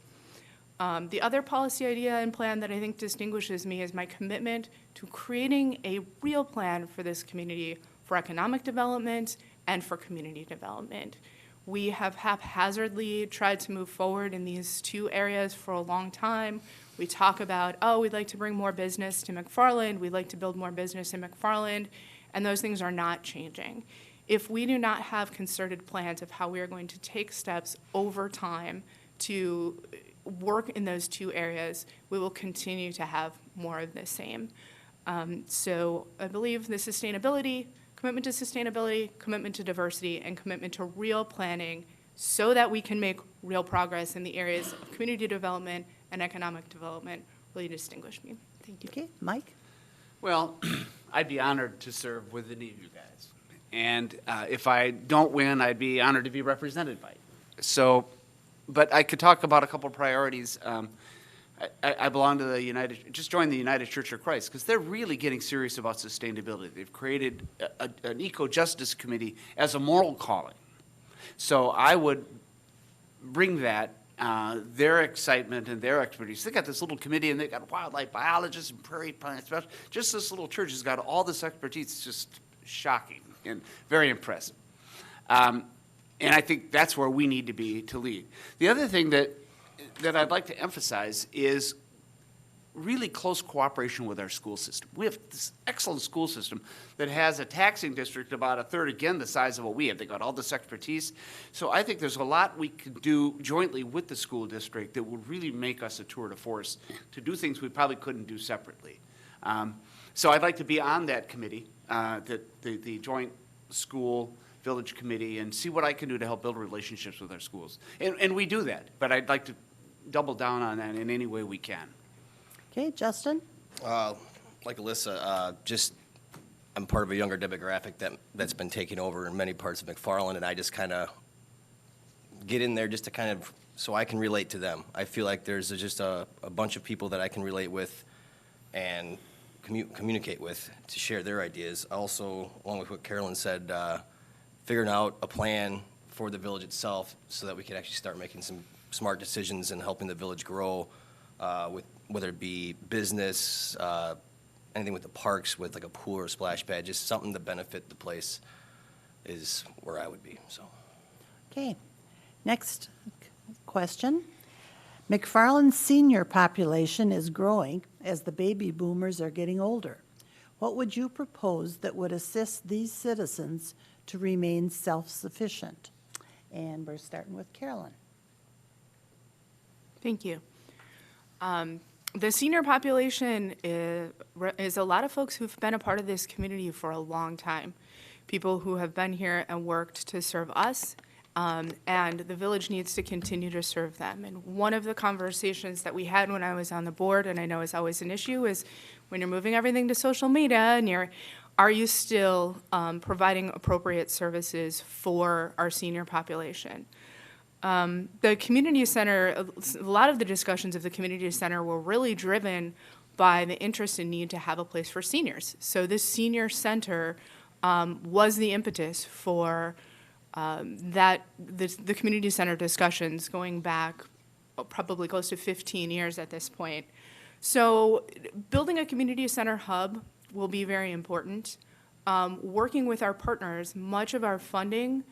The other policy idea and plan that I think distinguishes me is my commitment to creating a real plan for this community for economic development and for community development. We have haphazardly tried to move forward in these two areas for a long time. We talk about, oh, we'd like to bring more business to McFarland, we'd like to build more business in McFarland, and those things are not changing. If we do not have concerted plans of how we are going to take steps over time to work in those two areas, we will continue to have more of the same. So I believe the commitment to sustainability, commitment to diversity, and commitment to real planning so that we can make real progress in the areas of community development and economic development really distinguish me. Thank you. Okay, Mike? Well, I'd be honored to serve with any of you guys. And if I don't win, I'd be honored to be represented by you. So, but I could talk about a couple of priorities. I belong to just joined the United Church of Christ, because they're really getting serious about sustainability. They've created an eco-justice committee as a moral calling. So I would bring that, their excitement and their expertise. They got this little committee, and they got wildlife biologists and prairie plant specialists. Just this little church has got all this expertise. It's just shocking and very impressive. And I think that's where we need to be to lead. The other thing that I'd like to emphasize is really close cooperation with our school system. We have this excellent school system that has a taxing district about a third, again, the size of what we have. They got all this expertise. So I think there's a lot we can do jointly with the school district that would really make us a tour de force to do things we probably couldn't do separately. So I'd like to be on that committee, the joint school village committee, and see what I can do to help build relationships with our schools. And we do that, but I'd like to double down on that in any way we can. Okay, Justin? Like Alyssa, I'm part of a younger demographic that's been taking over in many parts of McFarland, and I just kind of get in there just to kind of, so I can relate to them. I feel like there's just a bunch of people that I can relate with and communicate with to share their ideas. Also, along with what Carolyn said, figuring out a plan for the village itself so that we can actually start making some smart decisions and helping the village grow, with whether it be business, anything with the parks, with like a pool or a splash pad, just something to benefit the place is where I would be. So, Okay, next question. McFarland's senior population is growing as the baby boomers are getting older. What would you propose that would assist these citizens to remain self-sufficient? And we're starting with Carolyn. Thank you. The senior population is a lot of folks who've been a part of this community for a long time. People who have been here and worked to serve us, and the village needs to continue to serve them. And one of the conversations that we had when I was on the board, and I know is always an issue, is when you're moving everything to social media, and are you still providing appropriate services for our senior population? The community center, a lot of the discussions of the community center were really driven by the interest and need to have a place for seniors. So this senior center was the impetus for the community center discussions going back probably close to 15 years at this point. So building a community center hub will be very important. Working with our partners, much of our funding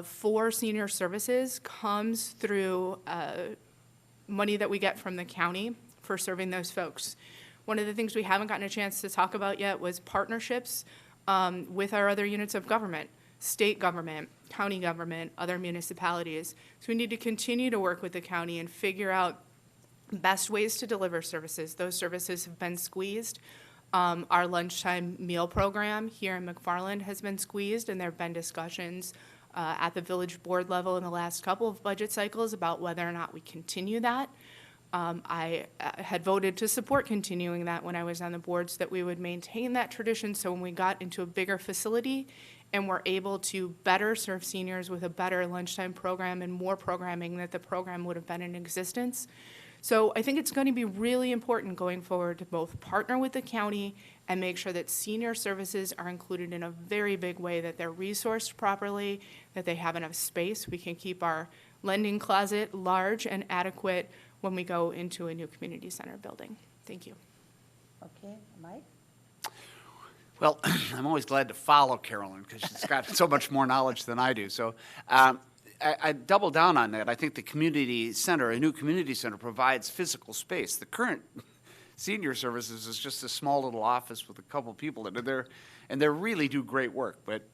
for senior services comes through money that we get from the county for serving those folks. One of the things we haven't gotten a chance to talk about yet was partnerships with our other units of government, state government, county government, other municipalities. So we need to continue to work with the county and figure out best ways to deliver services. Those services have been squeezed. Our lunchtime meal program here in McFarland has been squeezed, and there have been discussions at the village board level in the last couple of budget cycles about whether or not we continue that. I had voted to support continuing that when I was on the board, so that we would maintain that tradition, so when we got into a bigger facility and were able to better serve seniors with a better lunchtime program and more programming, that the program would have been in existence. So I think it's going to be really important going forward to both partner with the county and make sure that senior services are included in a very big way, that they're resourced properly, that they have enough space. We can keep our lending closet large and adequate when we go into a new community center building. Thank you. Okay, Mike? Well, I'm always glad to follow Carolyn because she's got so much more knowledge than I do. So I double down on that. I think the community center, a new community center, provides physical space. The current senior services is just a small little office with a couple people that are there, and they really do great work, but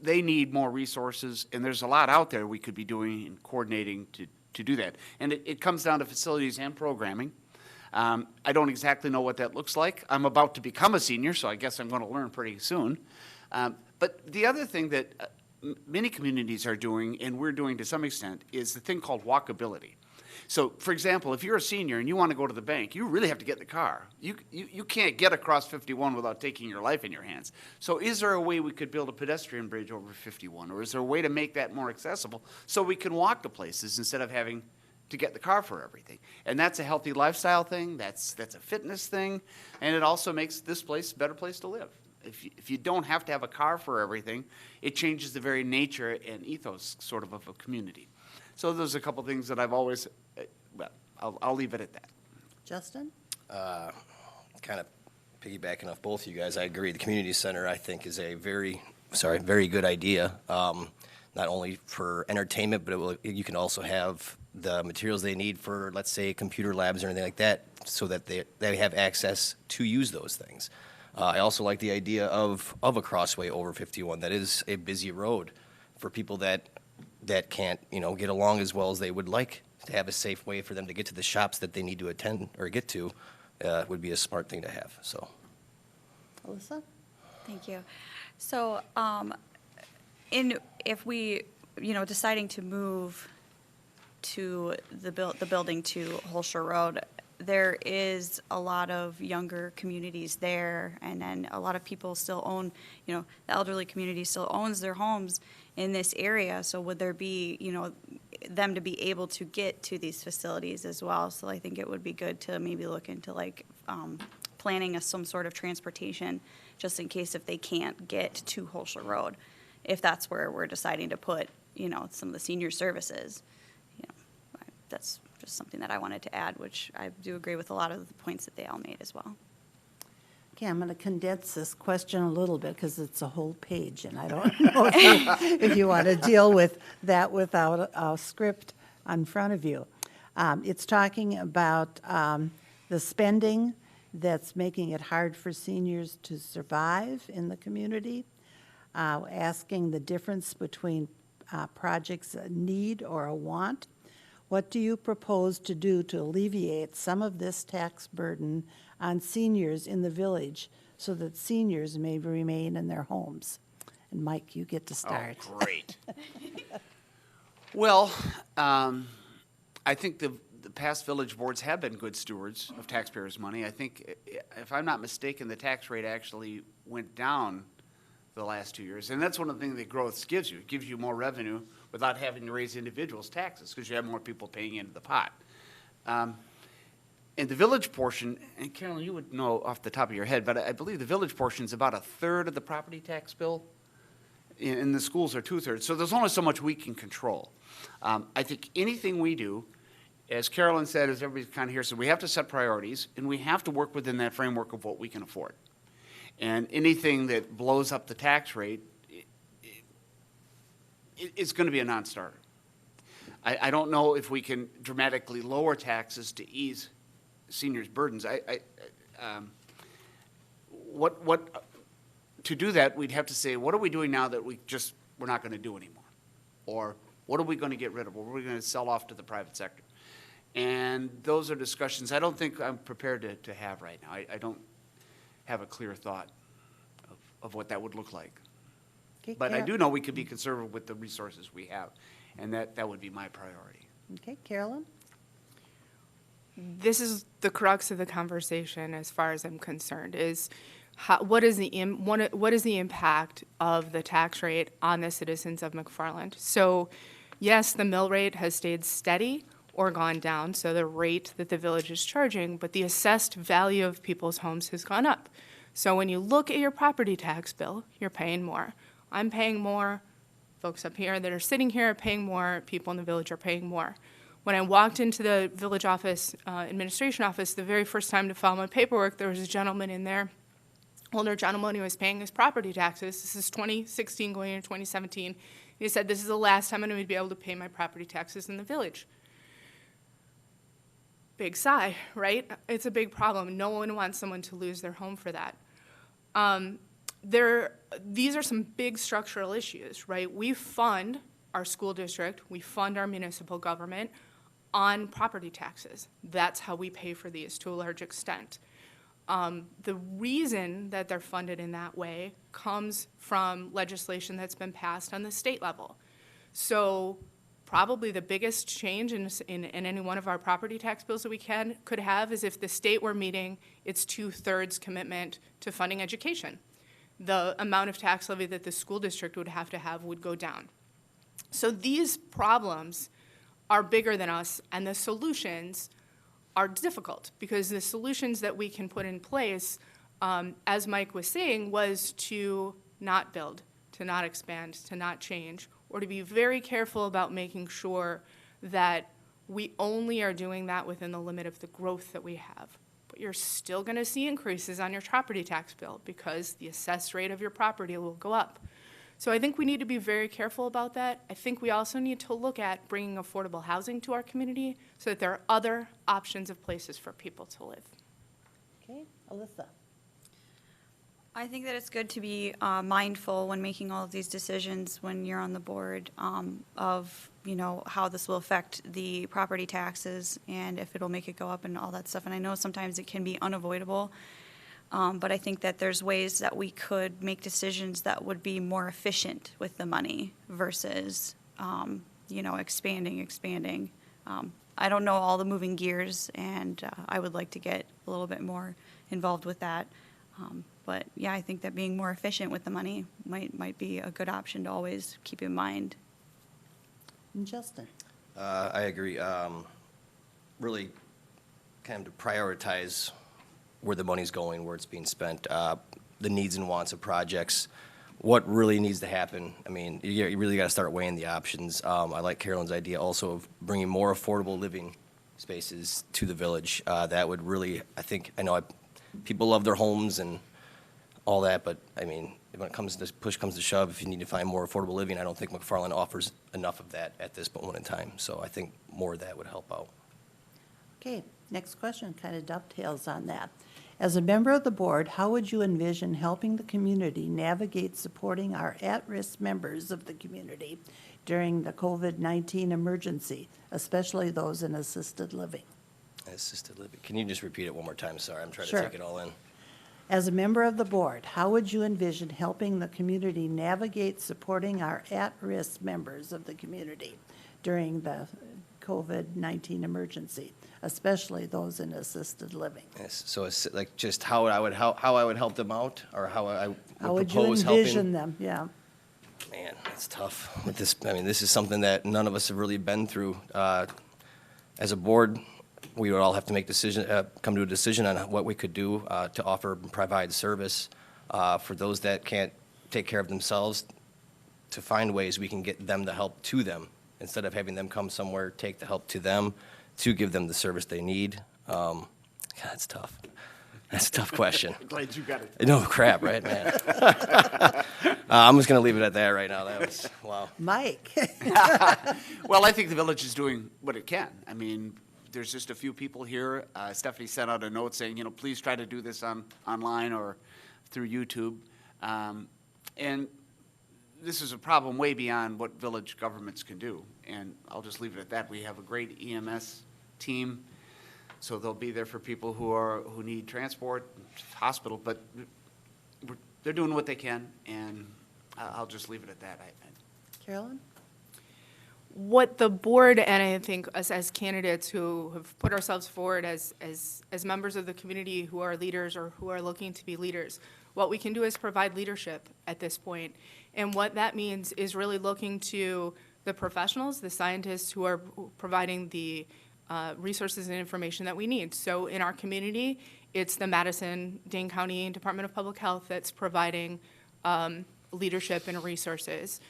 they need more resources, and there's a lot out there we could be doing and coordinating to do that. And it comes down to facilities and programming. I don't exactly know what that looks like. I'm about to become a senior, so I guess I'm going to learn pretty soon. But the other thing that many communities are doing, and we're doing to some extent, is the thing called walkability. So, for example, if you're a senior and you want to go to the bank, you really have to get in the car. You can't get across 51 without taking your life in your hands. So is there a way we could build a pedestrian bridge over 51? Or is there a way to make that more accessible so we can walk to places instead of having to get in the car for everything? And that's a healthy lifestyle thing. That's a fitness thing. And it also makes this place a better place to live. If you don't have to have a car for everything, it changes the very nature and ethos sort of a community. So there's a couple things that I've always, I'll leave it at that. Justin? Kind of piggybacking off both of you guys, I agree. The community center, I think, is a very good idea. Not only for entertainment, but you can also have the materials they need for, let's say, computer labs or anything like that, so that they have access to use those things. I also like the idea of a crossway over 51. That is a busy road for people that can't, get along as well as they would like. To have a safe way for them to get to the shops that they need to attend or get to would be a smart thing to have. So, Alyssa? Thank you. So, if we, deciding to move to the building to Holscher Road, there is a lot of younger communities there, and then a lot of people still own, the elderly community still owns their homes in this area. So would there be, them to be able to get to these facilities as well? So I think it would be good to maybe look into planning some sort of transportation just in case if they can't get to Holscher Road, if that's where we're deciding to put, some of the senior services. That's just something that I wanted to add, which I do agree with a lot of the points that they all made as well. Okay, I'm going to condense this question a little bit because it's a whole page, and I don't know if you want to deal with that without a script in front of you. It's talking about the spending that's making it hard for seniors to survive in the community, asking the difference between projects a need or a want. What do you propose to do to alleviate some of this tax burden on seniors in the village so that seniors may remain in their homes? And Mike, you get to start. Oh, great. Well, I think the past village boards have been good stewards of taxpayers' money. I think, if I'm not mistaken, the tax rate actually went down the last 2 years. And that's one of the things that growth gives you. It gives you more revenue without having to raise individuals' taxes because you have more people paying into the pot. And the village portion, and Carolyn, you would know off the top of your head, but I believe the village portion is about 1/3 of the property tax bill, and the schools are 2/3. So there's only so much we can control. I think anything we do, as Carolyn said, as everybody kind of here said, we have to set priorities, and we have to work within that framework of what we can afford. And anything that blows up the tax rate, it's going to be a non-starter. I don't know if we can dramatically lower taxes to ease seniors' burdens. To do that, we'd have to say, what are we doing now that we're not going to do anymore? Or what are we going to get rid of? What are we going to sell off to the private sector? And those are discussions I don't think I'm prepared to have right now. I don't have a clear thought of what that would look like. Okay, But I do know we could be conservative with the resources we have, and that would be my priority. Okay, Carolyn? This is the crux of the conversation, as far as I'm concerned, is what is the impact of the tax rate on the citizens of McFarland? So, yes, the mill rate has stayed steady or gone down, so the rate that the village is charging, but the assessed value of people's homes has gone up. So when you look at your property tax bill, you're paying more. I'm paying more. Folks up here that are sitting here are paying more. People in the village are paying more. When I walked into the village office, administration office, the very first time to file my paperwork, there was a gentleman in there, older gentleman who was paying his property taxes. This is 2016 going into 2017. He said, this is the last time I'm going to be able to pay my property taxes in the village. Big sigh, right? It's a big problem. No one wants someone to lose their home for that. These are some big structural issues, right? We fund our school district, we fund our municipal government on property taxes. That's how we pay for these to a large extent. The reason that they're funded in that way comes from legislation that's been passed on the state level. So probably the biggest change in any one of our property tax bills that we could have is if the state were meeting its 2/3 commitment to funding education. The amount of tax levy that the school district would have would go down. So these problems are bigger than us, and the solutions are difficult, because the solutions that we can put in place, as Mike was saying, was to not build, to not expand, to not change, or to be very careful about making sure that we only are doing that within the limit of the growth that we have. But you're still going to see increases on your property tax bill because the assessed rate of your property will go up. So I think we need to be very careful about that. I think we also need to look at bringing affordable housing to our community so that there are other options of places for people to live. Okay, Alyssa. I think that it's good to be mindful when making all of these decisions when you're on the board of, how this will affect the property taxes and if it'll make it go up and all that stuff. And I know sometimes it can be unavoidable, but I think that there's ways that we could make decisions that would be more efficient with the money versus, expanding. I don't know all the moving gears, and I would like to get a little bit more involved with that. But yeah, I think that being more efficient with the money might be a good option to always keep in mind. And Justin. I agree. Really kind of to prioritize where the money's going, where it's being spent, the needs and wants of projects, what really needs to happen. I mean, you really got to start weighing the options. I like Carolyn's idea also of bringing more affordable living spaces to the village. That would really, people love their homes and all that, but I mean, when it comes to push comes to shove, if you need to find more affordable living, I don't think McFarland offers enough of that at this moment in time. So I think more of that would help out. Okay, next question kind of dovetails on that. As a member of the board, how would you envision helping the community navigate supporting our at-risk members of the community during the COVID-19 emergency, especially those in assisted living? Assisted living. Can you just repeat it one more time? Sorry, I'm trying Sure. to take it all in. As a member of the board, how would you envision helping the community navigate supporting our at-risk members of the community during the COVID-19 emergency, especially those in assisted living? Yes, so it's like just how I would help them out, or how I would How would you propose helping. envision them? Yeah. Man, that's tough. With this, I mean, this is something that none of us have really been through. As a board, we would all have to come to a decision on what we could do to offer and provide service for those that can't take care of themselves, to find ways we can get them the help to them instead of having them come somewhere, take the help to them, to give them the service they need. God, that's tough. That's a tough question. Glad you got it. No, crap, right, man? I'm just going to leave it at that right now. That was, wow. Mike? Well, I think the village is doing what it can. I mean, there's just a few people here. Stephanie sent out a note saying, please try to do this online or through YouTube. And this is a problem way beyond what village governments can do. And I'll just leave it at that. We have a great EMS team, so they'll be there for people who need transport, hospital, but they're doing what they can, and I'll just leave it at that. Carolyn? What the board, and I think us as candidates who have put ourselves forward as members of the community who are leaders or who are looking to be leaders, what we can do is provide leadership at this point. And what that means is really looking to the professionals, the scientists who are providing the resources and information that we need. So in our community, it's the Madison-Dane County Department of Public Health that's providing leadership and resources.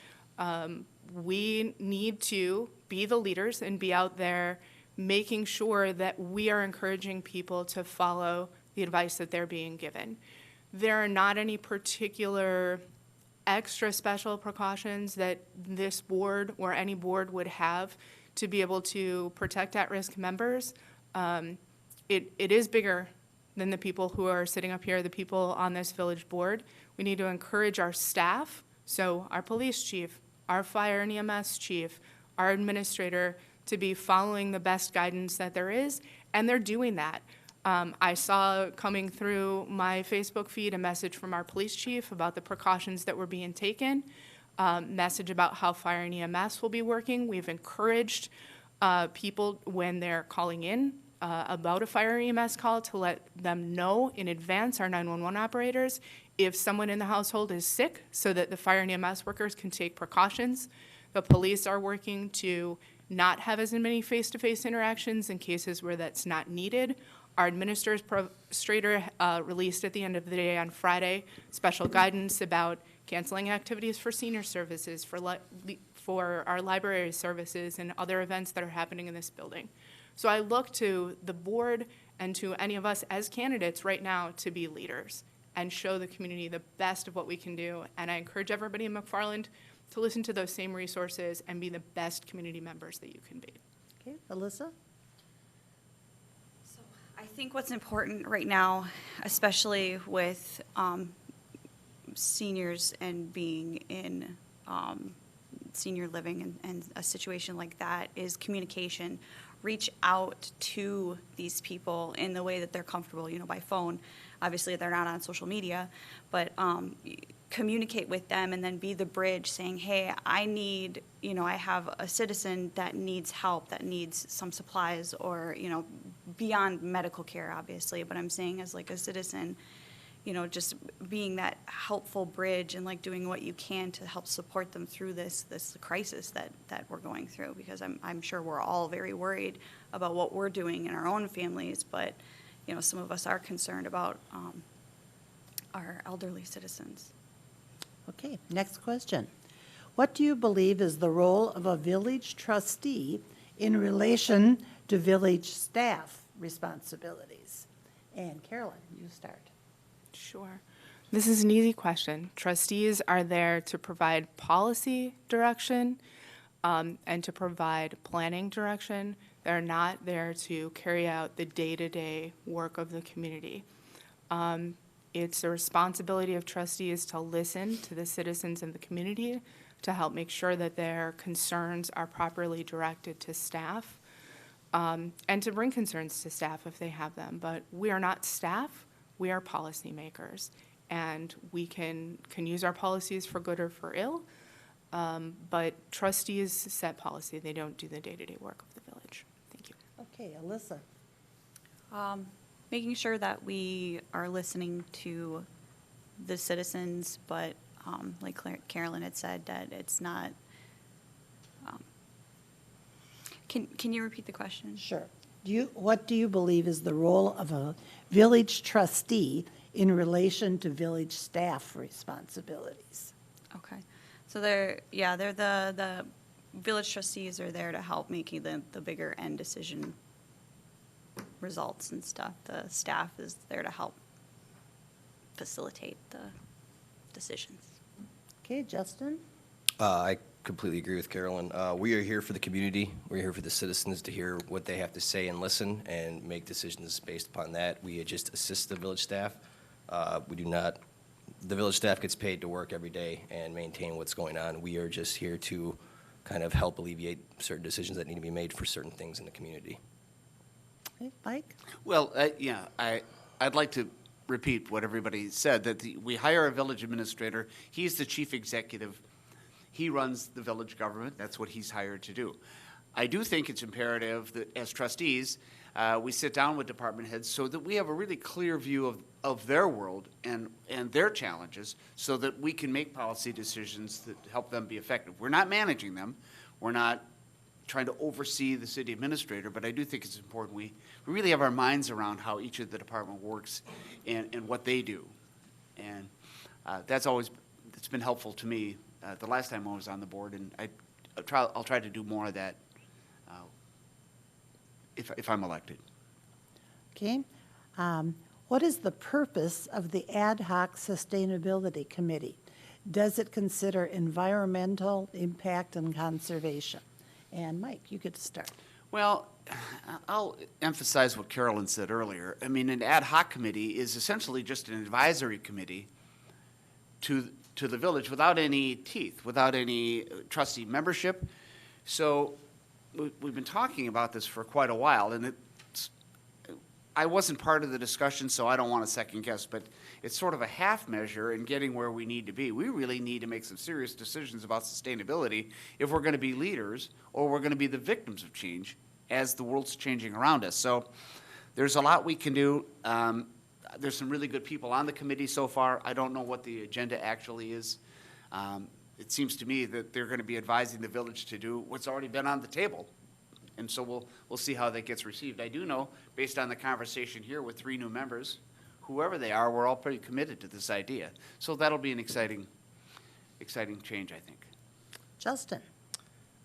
We need to be the leaders and be out there making sure that we are encouraging people to follow the advice that they're being given. There are not any particular extra special precautions that this board or any board would have to be able to protect at-risk members. It is bigger than the people who are sitting up here, the people on this village board. We need to encourage our staff, so our police chief, our fire and EMS chief, our administrator, to be following the best guidance that there is, and they're doing that. I saw coming through my Facebook feed a message from our police chief about the precautions that were being taken, message about how fire and EMS will be working. We've encouraged people when they're calling in about a fire EMS call to let them know in advance, our 911 operators, if someone in the household is sick, so that the fire and EMS workers can take precautions. The police are working to not have as many face-to-face interactions in cases where that's not needed. Our administrator released at the end of the day on Friday special guidance about canceling activities for senior services, for our library services, and other events that are happening in this building. So I look to the board and to any of us as candidates right now to be leaders and show the community the best of what we can do. And I encourage everybody in McFarland to listen to those same resources and be the best community members that you can be. Okay, Alyssa? So I think what's important right now, especially with seniors and being in senior living and a situation like that, is communication. Reach out to these people in the way that they're comfortable, by phone. Obviously, they're not on social media, but communicate with them and then be the bridge saying, hey, I have a citizen that needs help, that needs some supplies, or, beyond medical care, obviously, but I'm saying as like a citizen, just being that helpful bridge and like doing what you can to help support them through this crisis that we're going through, because I'm sure we're all very worried about what we're doing in our own families, but some of us are concerned about our elderly citizens. Okay, next question. What do you believe is the role of a village trustee in relation to village staff responsibilities? And Carolyn, you start. Sure. This is an easy question. Trustees are there to provide policy direction and to provide planning direction. They're not there to carry out the day-to-day work of the community. It's a responsibility of trustees to listen to the citizens in the community, to help make sure that their concerns are properly directed to staff, and to bring concerns to staff if they have them. But we are not staff, we are policymakers, and we can use our policies for good or for ill, but trustees set policy. They don't do the day-to-day work of the village. Thank you. Okay, Alyssa. Making sure that we are listening to the citizens, but like Carolyn had said, that it's not. Can you repeat the question? Sure. What do you believe is the role of a village trustee in relation to village staff responsibilities? Okay, so they're the village trustees are there to help making the bigger end decision results and stuff. The staff is there to help facilitate the decisions. Okay, Justin? I completely agree with Carolyn. We are here for the community. We're here for the citizens to hear what they have to say and listen and make decisions based upon that. We just assist the village staff. The village staff gets paid to work every day and maintain what's going on. We are just here to kind of help alleviate certain decisions that need to be made for certain things in the community. Okay, Mike? Well, I'd like to repeat what everybody said, that we hire a village administrator. He's the chief executive. He runs the village government. That's what he's hired to do. I do think it's imperative that as trustees, we sit down with department heads so that we have a really clear view of their world and their challenges, so that we can make policy decisions that help them be effective. We're not managing them. We're not trying to oversee the city administrator, but I do think it's important we really have our minds around how each of the department works and what they do. And it's been helpful to me the last time I was on the board, and I'll try to do more of that if I'm elected. Okay. What is the purpose of the Ad Hoc Sustainability Committee? Does it consider environmental impact and conservation? And Mike, you get to start. Well, I'll emphasize what Carolyn said earlier. I mean, an ad hoc committee is essentially just an advisory committee to the village without any teeth, without any trustee membership. So we've been talking about this for quite a while, and I wasn't part of the discussion, so I don't want to second guess, but it's sort of a half measure in getting where we need to be. We really need to make some serious decisions about sustainability if we're going to be leaders or we're going to be the victims of change as the world's changing around us. So there's a lot we can do. There's some really good people on the committee so far. I don't know what the agenda actually is. It seems to me that they're going to be advising the village to do what's already been on the table. And so we'll see how that gets received. I do know, based on the conversation here with 3 new members, whoever they are, we're all pretty committed to this idea. So that'll be an exciting change, I think. Justin?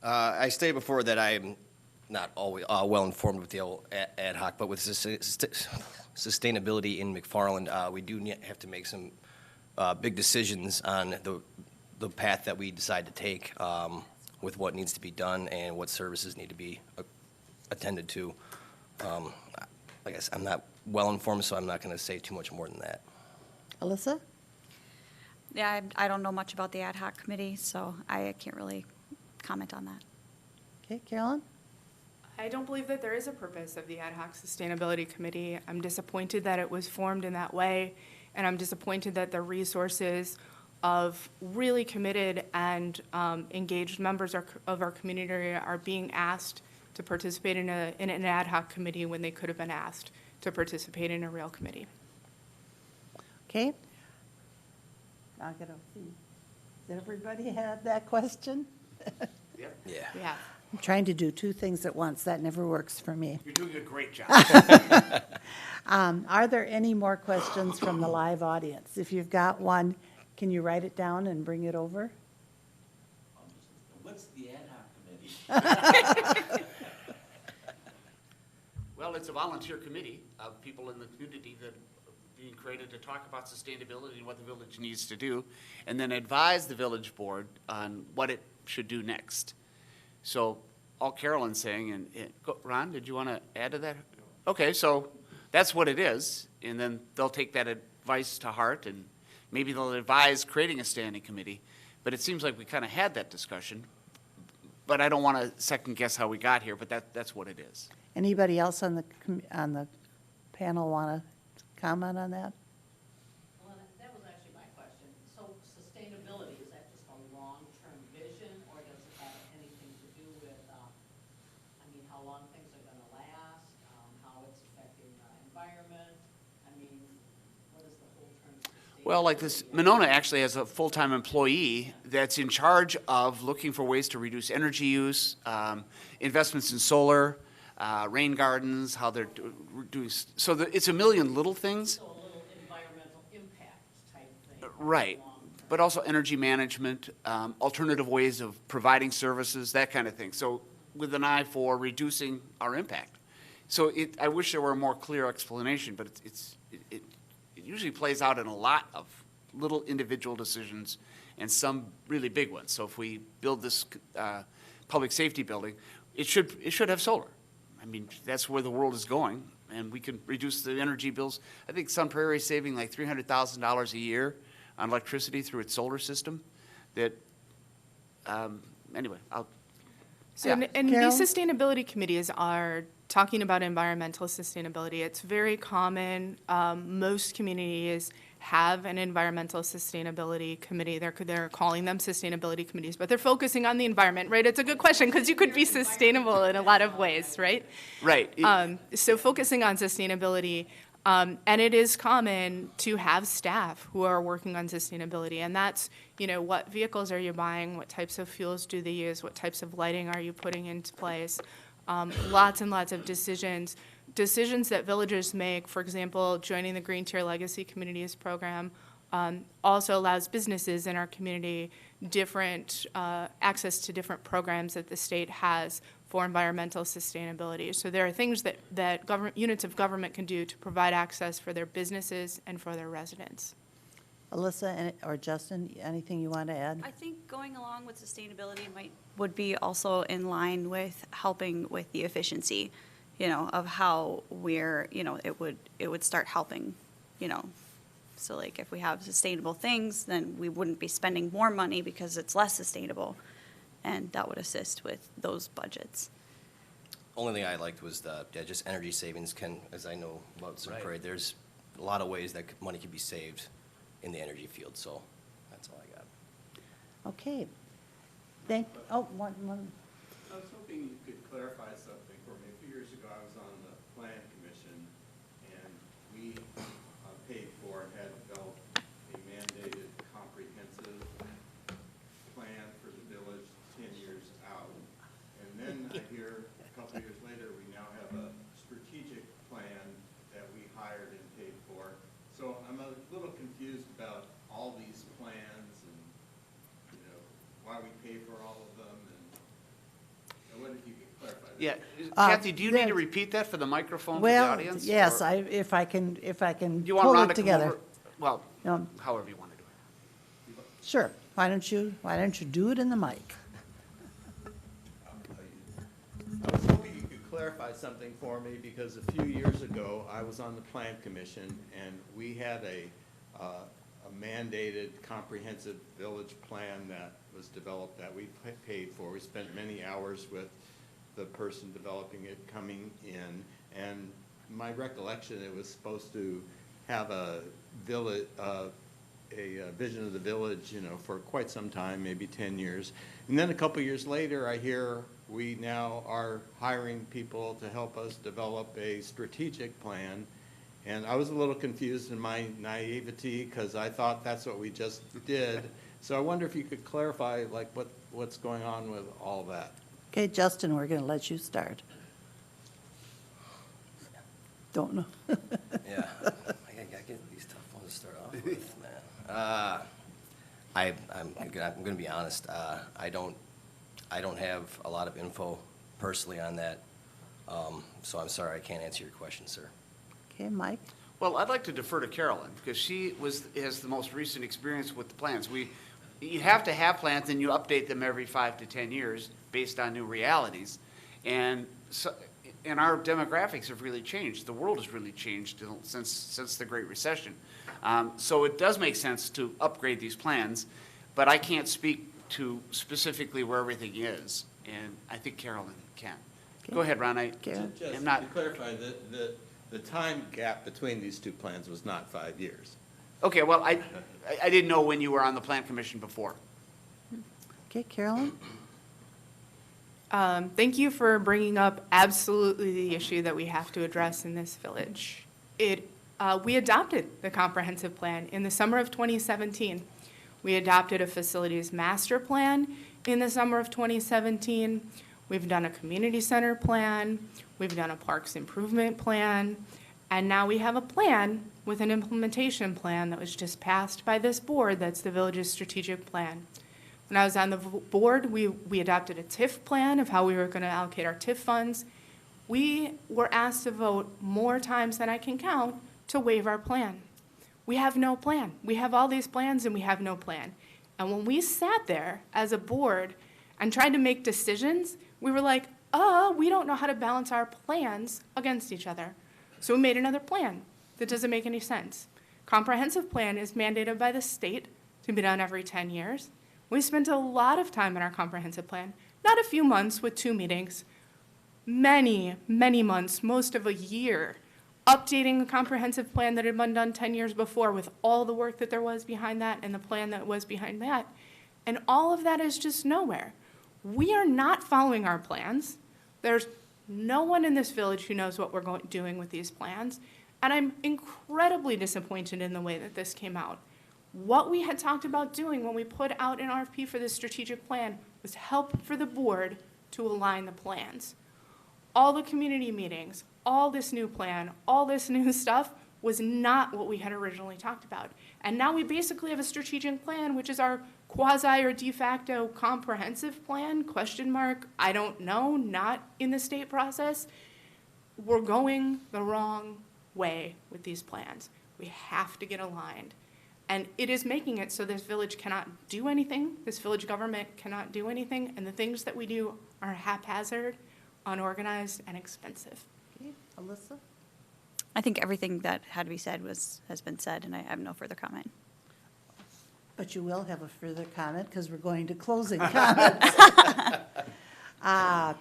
I stated before that I'm not always well informed with the old ad hoc, but with sustainability in McFarland, we do have to make some big decisions on the path that we decide to take with what needs to be done and what services need to be attended to. Like I said, I'm not well informed, so I'm not going to say too much more than that. Alyssa? Yeah, I don't know much about the ad hoc committee, so I can't really comment on that. Okay, Carolyn? I don't believe that there is a purpose of the Ad hoc Sustainability Committee. I'm disappointed that it was formed in that way, and I'm disappointed that the resources of really committed and engaged members of our community are being asked to participate in an ad hoc committee when they could have been asked to participate in a real committee. Okay. Now get up. Did everybody have that question? Yeah. Yeah. I'm trying to do 2 things at once. That never works for me. You're doing a great job. Are there any more questions from the live audience? If you've got one, can you write it down and bring it over? What's the ad hoc committee? Well, it's a volunteer committee of people in the community that are being created to talk about sustainability and what the village needs to do, and then advise the village board on what it should do next. So all Carolyn's saying, and Ron, did you want to add to that? Okay, so that's what it is, and then they'll take that advice to heart, and maybe they'll advise creating a standing committee. But it seems like we kind of had that discussion, but I don't want to second guess how we got here, but that's what it is. Anybody else on the panel want to comment on that? Well, that was actually my question. So sustainability, is that just a long-term vision, or does it have anything to do with, how long things are going to last, how it's affecting the environment? What is the whole term sustainability? Well, like this, Monona actually has a full-time employee that's in charge of looking for ways to reduce energy use, investments in solar, rain gardens, how they're doing, so it's a million little things. So a little environmental impact type thing. Right, but also energy management, alternative ways of providing services, that kind of thing. So with an eye for reducing our impact. So I wish there were a more clear explanation, but it usually plays out in a lot of little individual decisions and some really big ones. So if we build this public safety building, it should have solar. That's where the world is going, and we can reduce the energy bills. I think Sun Prairie is saving like $300,000 a year on electricity through its solar system. That, anyway, So, Yeah. and Carol? these sustainability committees are talking about environmental sustainability. It's very common. Most communities have an environmental sustainability committee. They're calling them sustainability committees, but they're focusing on the environment, right? It's a good question because you could be sustainable in a lot of ways, right? right. So focusing on sustainability, and it is common to have staff who are working on sustainability, and that's, what vehicles are you buying, what types of fuels do they use, what types of lighting are you putting into place, lots and lots of decisions that villagers make. For example, joining the Green Tier Legacy Communities program also allows businesses in our community different access to different programs that the state has for environmental sustainability. So there are things that units of government can do to provide access for their businesses and for their residents. Alyssa or Justin, anything you want to add? I think going along with sustainability would be also in line with helping with the efficiency, of how we're, it would start helping, So like if we have sustainable things, then we wouldn't be spending more money because it's less sustainable. And that would assist with those budgets. Only thing I liked was just energy savings as I know about Sun Right. Parade, there's a lot of ways that money can be saved in the energy field, so that's all I got. Okay. One. I was hoping you could clarify something for me. A few years ago, I was on the Plan Commission, and we paid for and had developed a mandated comprehensive plan for the village 10 years out. And then I hear a couple years later, we now have a strategic plan that we hired and paid for. So I'm a little confused about all these plans and, why we pay for all of them, and what if you could clarify that? Yeah, Uh, Kathy, do you need yeah. to repeat that for the microphone for the Well, audience? yes, or- if I can Do you want pull Ron it to come together. over? Well, Um, however you want to do it. Sure. Why don't you do it in the mic? I was hoping you could clarify something for me, because a few years ago, I was on the Plan Commission, and we had a mandated comprehensive village plan that was developed that we paid for. We spent many hours with the person developing it coming in, and my recollection, it was supposed to have a village, a vision of the village, for quite some time, maybe 10 years. And then a couple years later, I hear we now are hiring people to help us develop a strategic plan. And I was a little confused in my naivety, because I thought that's what we just did. So I wonder if you could clarify, like, what's going on with all that? Okay, Justin, we're going to let you start. Don't know. Yeah, I get these tough ones to start off with, man. I'm gonna be honest, I don't have a lot of info personally on that, so I'm sorry, I can't answer your question, sir. Okay, Mike? Well, I'd like to defer to Carolyn, because she has the most recent experience with the plans. You have to have plans, and you update them every 5 to 10 years based on new realities. And our demographics have really changed. The world has really changed since the Great Recession. So it does make sense to upgrade these plans, but I can't speak to specifically where everything is, and I think Carolyn can. Go ahead, Ron. Karen? Just I'm not. to clarify, the time gap between these two plans was not 5 years. Okay, well, I didn't know when you were on the Plan Commission before. Okay, Carolyn? Thank you for bringing up absolutely the issue that we have to address in this village. We adopted the comprehensive plan in the summer of 2017. We adopted a facilities master plan in the summer of 2017. We've done a community center plan. We've done a parks improvement plan. And now we have a plan with an implementation plan that was just passed by this board. That's the village's strategic plan. When I was on the board, we adopted a TIF plan of how we were going to allocate our TIF funds. We were asked to vote more times than I can count to waive our plan. We have no plan. We have all these plans and we have no plan. And when we sat there as a board and tried to make decisions, we were like, we don't know how to balance our plans against each other. So we made another plan that doesn't make any sense. Comprehensive plan is mandated by the state to be done every 10 years. We spent a lot of time in our comprehensive plan, not a few months with 2 meetings, many, many months, most of a year, updating a comprehensive plan that had been done 10 years before with all the work that there was behind that and the plan that was behind that. And all of that is just nowhere. We are not following our plans. There's no one in this village who knows what we're doing with these plans. And I'm incredibly disappointed in the way that this came out. What we had talked about doing when we put out an RFP for this strategic plan was help for the board to align the plans. All the community meetings, all this new plan, all this new stuff was not what we had originally talked about. And now we basically have a strategic plan, which is our quasi or de facto comprehensive plan, question mark, I don't know, not in the state process. We're going the wrong way with these plans. We have to get aligned. And it is making it so this village cannot do anything, this village government cannot do anything, and the things that we do are haphazard, unorganized, and expensive. Okay, Alyssa? I think everything that had to be said has been said, and I have no further comment. But you will have a further comment because we're going to closing comments.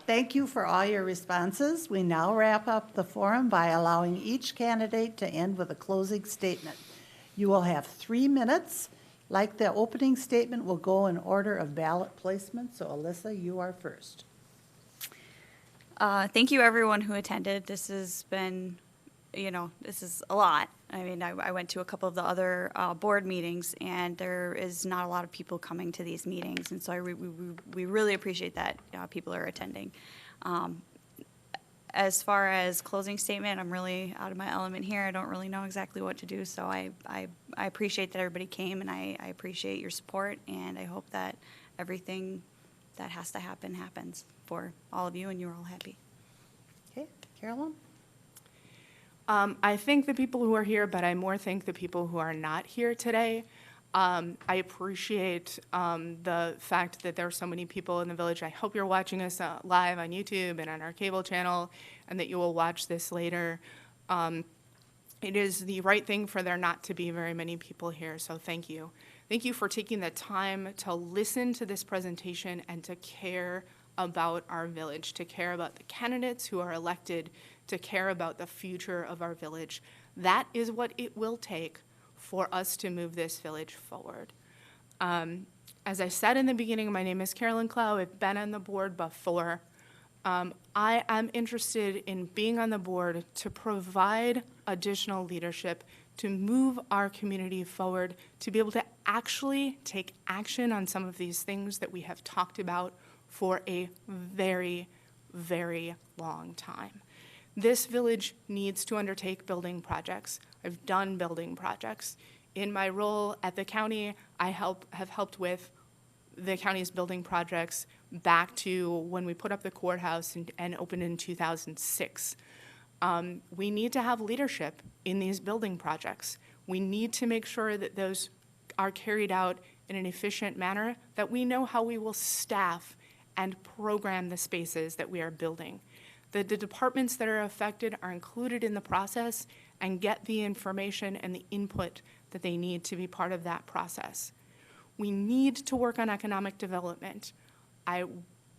Thank you for all your responses. We now wrap up the forum by allowing each candidate to end with a closing statement. You will have 3 minutes. Like the opening statement, will go in order of ballot placement. So Alyssa, you are first. Thank you, everyone who attended. This has been, this is a lot. I mean, I went to a couple of the other board meetings, and there is not a lot of people coming to these meetings, and so we really appreciate that people are attending. As far as closing statement, I'm really out of my element here. I don't really know exactly what to do, so I appreciate that everybody came, and I appreciate your support, and I hope that everything that has to happen happens for all of you, and you're all happy. Okay, Carolyn? I thank the people who are here, but I more thank the people who are not here today. I appreciate the fact that there are so many people in the village. I hope you're watching us live on YouTube and on our cable channel, and that you will watch this later. It is the right thing for there not to be very many people here, so thank you. Thank you for taking the time to listen to this presentation and to care about our village, to care about the candidates who are elected, to care about the future of our village. That is what it will take for us to move this village forward. As I said in the beginning, my name is Carolyn Clow. I've been on the board before. I am interested in being on the board to provide additional leadership, to move our community forward, to be able to actually take action on some of these things that we have talked about for a very, very long time. This village needs to undertake building projects. I've done building projects. In my role at the county, I have helped with the county's building projects back to when we put up the courthouse and opened in 2006. We need to have leadership in these building projects. We need to make sure that those are carried out in an efficient manner, that we know how we will staff and program the spaces that we are building. The departments that are affected are included in the process and get the information and the input that they need to be part of that process. We need to work on economic development. I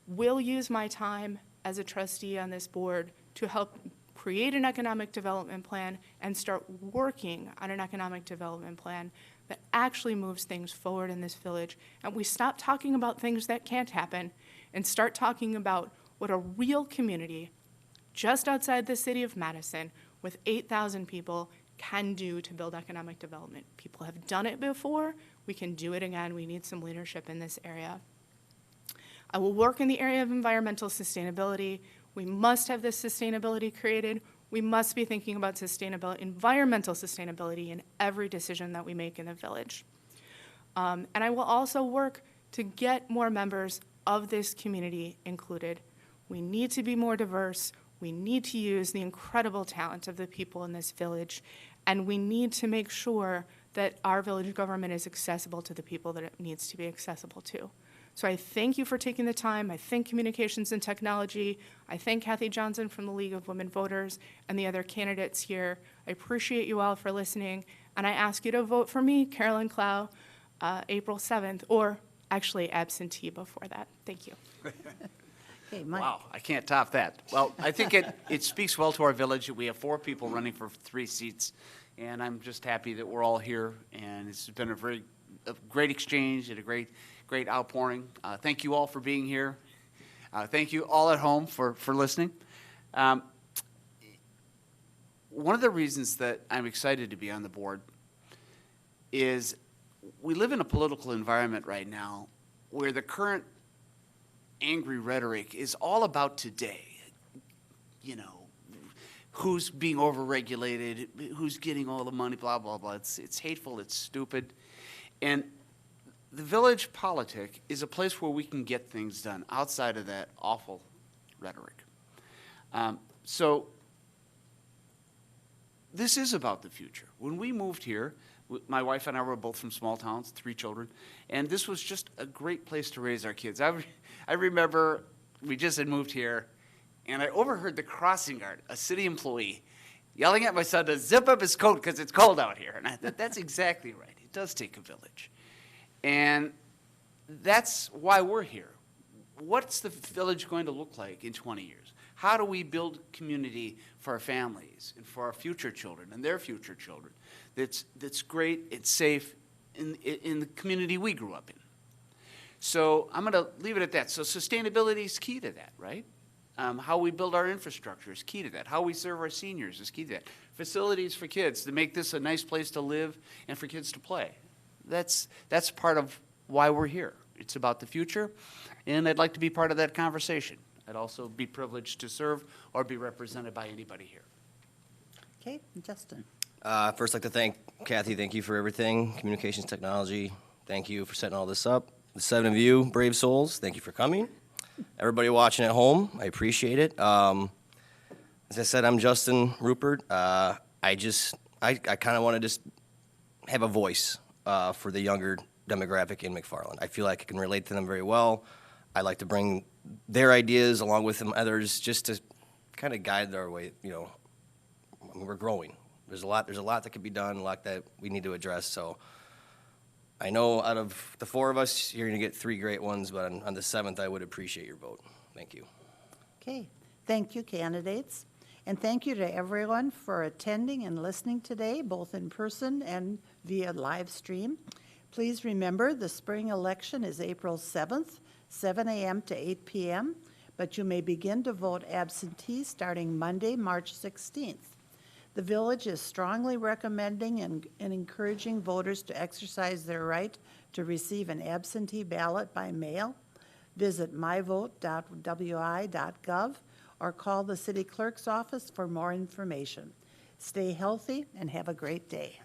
will use my time as a trustee on this board to help create an economic development plan and start working on an economic development plan that actually moves things forward in this village. And we stop talking about things that can't happen and start talking about what a real community just outside the city of Madison with 8,000 people can do to build economic development. People have done it before. We can do it again. We need some leadership in this area. I will work in the area of environmental sustainability. We must have this sustainability created. We must be thinking about sustainability, environmental sustainability in every decision that we make in the village. And I will also work to get more members of this community included. We need to be more diverse. We need to use the incredible talent of the people in this village, and we need to make sure that our village government is accessible to the people that it needs to be accessible to. So I thank you for taking the time. I thank Communications and Technology. I thank Kathy Johnson from the League of Women Voters and the other candidates here. I appreciate you all for listening, and I ask you to vote for me, Carolyn Clow, April 7th, or actually absentee before that. Thank you. Okay, Mike. Wow, I can't top that. Well, I think it speaks well to our village that we have 4 people running for 3 seats, and I'm just happy that we're all here, and it's been a great exchange and a great outpouring. Thank you all for being here. Thank you all at home for listening. One of the reasons that I'm excited to be on the board is we live in a political environment right now where the current angry rhetoric is all about today. You know, who's being overregulated, who's getting all the money, blah, blah, blah. It's hateful, it's stupid. And the village politic is a place where we can get things done outside of that awful rhetoric. So this is about the future. When we moved here, My wife and I were both from small towns, 3 children, and this was just a great place to raise our kids. I remember we just had moved here, and I overheard the crossing guard, a city employee, yelling at my son to zip up his coat because it's cold out here. And I thought, that's exactly right. It does take a village. And that's why we're here. What's the village going to look like in 20 years? How do we build community for our families and for our future children and their future children that's great, it's safe in the community we grew up in? So I'm going to leave it at that. So sustainability is key to that, right? How we build our infrastructure is key to that. How we serve our seniors is key to that. Facilities for kids to make this a nice place to live and for kids to play. That's part of why we're here. It's about the future, and I'd like to be part of that conversation. I'd also be privileged to serve or be represented by anybody here. Okay, Justin. First, I'd like to thank Kathy. Thank you for everything. Communications technology. Thank you for setting all this up. The 7 of you, brave souls, thank you for coming. Everybody watching at home, I appreciate it. As I said, I'm Justin Rupert. I kind of want to just have a voice for the younger demographic in McFarland. I feel like I can relate to them very well. I like to bring their ideas along with some others just to kind of guide their way. You know, I mean, we're growing. There's a lot that could be done, a lot that we need to address. So I know out of the 4 of us, you're going to get 3 great ones, but on the 7th, I would appreciate your vote. Thank you. Okay, thank you, candidates. And thank you to everyone for attending and listening today, both in person and via live stream. Please remember, the spring election is April 7th, 7 a.m. to 8 p.m., but you may begin to vote absentee starting Monday, March 16th. The village is strongly recommending and encouraging voters to exercise their right to receive an absentee ballot by mail. Visit myvote.wi.gov or call the city clerk's office for more information. Stay healthy and have a great day.